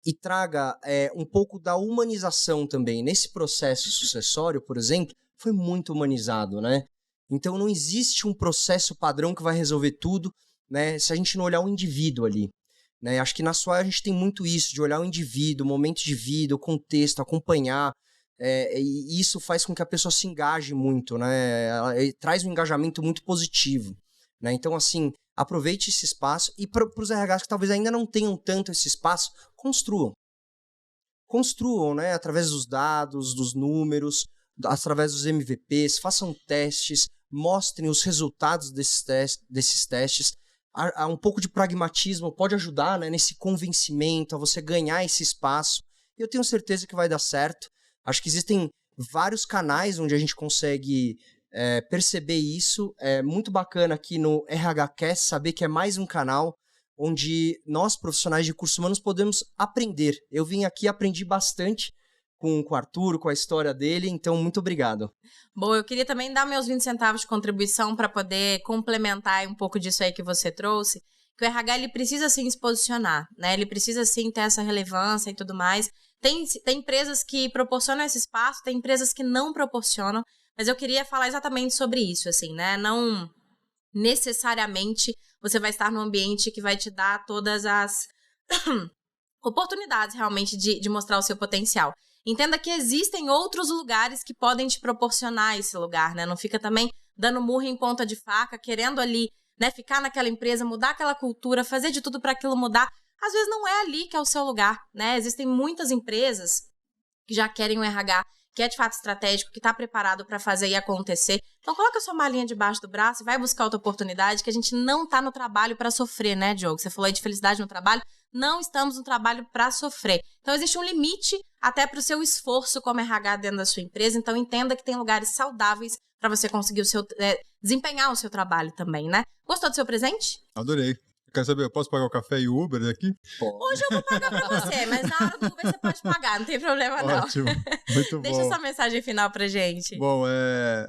e traga um pouco da humanização também. Nesse processo sucessório, por exemplo, foi muito humanizado, né? Então, não existe um processo padrão que vai resolver tudo, né? Se a gente não olhar o indivíduo ali. Né? Acho que na Swile a gente tem muito isso, de olhar o indivíduo, o momento de vida, o contexto, acompanhar. E isso faz com que a pessoa se engaje muito, né? Ela traz um engajamento muito positivo, né? Então, assim, aproveite esse espaço e para os RHs que talvez ainda não tenham tanto esse espaço, construam. Construam, né? Através dos dados, dos números, através dos MVPs, façam testes, mostrem os resultados desses testes. Há um pouco de pragmatismo pode ajudar, né? Nesse convencimento, a você ganhar esse espaço. E eu tenho certeza que vai dar certo. Acho que existem vários canais onde a gente consegue perceber isso. É muito bacana aqui no RHCast saber que é mais um canal onde nós, profissionais de recursos humanos, podemos aprender. Eu vim aqui e aprendi bastante com o Arthur, com a história dele, então muito obrigado. Bom, eu queria também dar meus 20 centavos de contribuição para poder complementar um pouco disso aí que você trouxe, que o RH ele precisa sim se posicionar, né? Ele precisa sim ter essa relevância e tudo mais. Tem empresas que proporcionam esse espaço, tem empresas que não proporcionam, mas eu queria falar exatamente sobre isso, assim, né? Não necessariamente você vai estar num ambiente que vai te dar todas as oportunidades realmente de mostrar o seu potencial. Entenda que existem outros lugares que podem te proporcionar esse lugar, né? Não fica também dando murro em ponta de faca, querendo ali, né, ficar naquela empresa, mudar aquela cultura, fazer de tudo para aquilo mudar. Às vezes não é ali que é o seu lugar, né? Existem muitas empresas que já querem um RH que é de fato estratégico, que está preparado para fazer e acontecer. Então coloca a sua malinha debaixo do braço e vai buscar outra oportunidade, que a gente não está no trabalho para sofrer, né, Diogo? Você falou aí de felicidade no trabalho. Não estamos no trabalho para sofrer. Então existe um limite até para o seu esforço como RH dentro da sua empresa. Então entenda que tem lugares saudáveis para você conseguir desempenhar o seu trabalho também, né? Gostou do seu presente? Adorei. Quer saber, eu posso pagar o café e o Uber aqui? Hoje eu vou pagar pra você, mas na hora do Uber você pode pagar, não tem problema não. Ótimo, muito bom. Deixa sua mensagem final pra gente. Bom,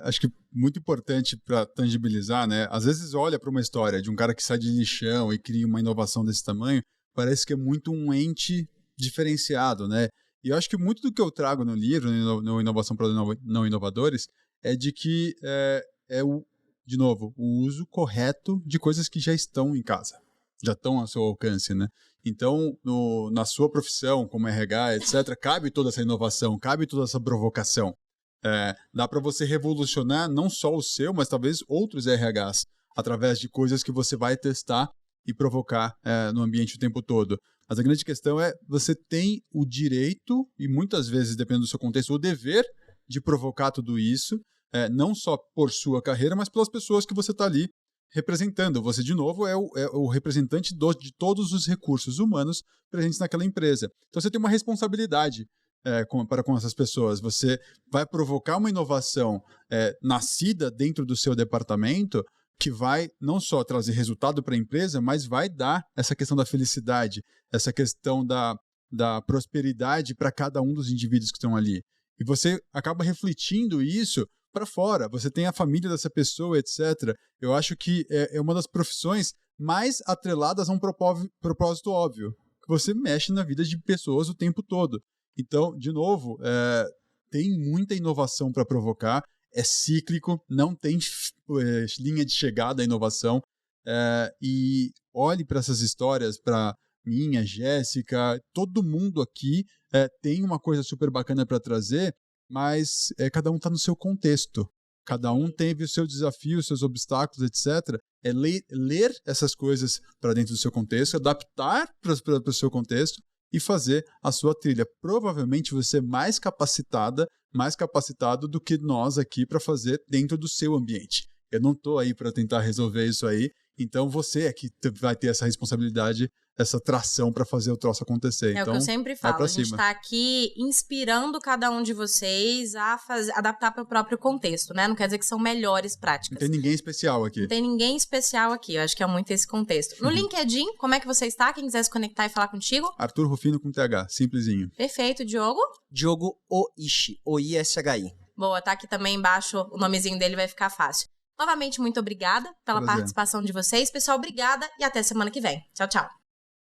acho que muito importante para tangibilizar, né? Às vezes olha para uma história de um cara que sai de lixão e cria uma inovação desse tamanho, parece que é muito um ente diferenciado, né? E eu acho que muito do que eu trago no livro, no Inovação para Não Inovadores, é de que de novo, o uso correto de coisas que já estão em casa. Já estão ao seu alcance, né? Então, na sua profissão, como RH, etc., cabe toda essa inovação, cabe toda essa provocação. Dá para você revolucionar não só o seu, mas talvez outros RHs, através de coisas que você vai testar e provocar no ambiente o tempo todo. Mas a grande questão é, você tem o direito, e muitas vezes, dependendo do seu contexto, o dever de provocar tudo isso, não só por sua carreira, mas pelas pessoas que você está ali representando. Você, de novo, é o representante de todos os recursos humanos presentes naquela empresa. Então, você tem uma responsabilidade para com essas pessoas. Você vai provocar uma inovação nascida dentro do seu departamento que vai não só trazer resultado para a empresa, mas vai dar essa questão da felicidade, essa questão da prosperidade para cada um dos indivíduos que estão ali. E você acaba refletindo isso para fora. Você tem a família dessa pessoa, etc. Eu acho que é uma das profissões mais atreladas a um propósito óbvio. Você mexe na vida de pessoas o tempo todo. Então, de novo, tem muita inovação para provocar, é cíclico, não tem linha de chegada à inovação. E olhe para essas histórias, para minha, Jéssica, todo mundo aqui tem uma coisa super bacana para trazer, mas cada um está no seu contexto. Cada um teve o seu desafio, os seus obstáculos, etc. É ler essas coisas para dentro do seu contexto, adaptar para o seu contexto e fazer a sua trilha. Provavelmente você é mais capacitado do que nós aqui para fazer dentro do seu ambiente. Eu não estou aí para tentar resolver isso aí, então você é que vai ter essa responsabilidade, essa tração para fazer o troço acontecer. É então, o que eu sempre falo, a gente está aqui inspirando cada um de vocês a adaptar para o próprio contexto, né? Não quer dizer que são melhores práticas. Não tem ninguém especial aqui. Não tem ninguém especial aqui, eu acho que é muito esse contexto. No LinkedIn, como é que você está? Quem quiser se conectar e falar contigo? Arthur Rufino com TH, simplesinho. Perfeito, Diogo? Diogo Oishi, O-I-S-H-I. Boa, tá aqui também embaixo, o nomezinho dele vai ficar fácil. Novamente, muito obrigada pela participação de vocês. Pessoal, obrigada e até semana que vem. Tchau, tchau.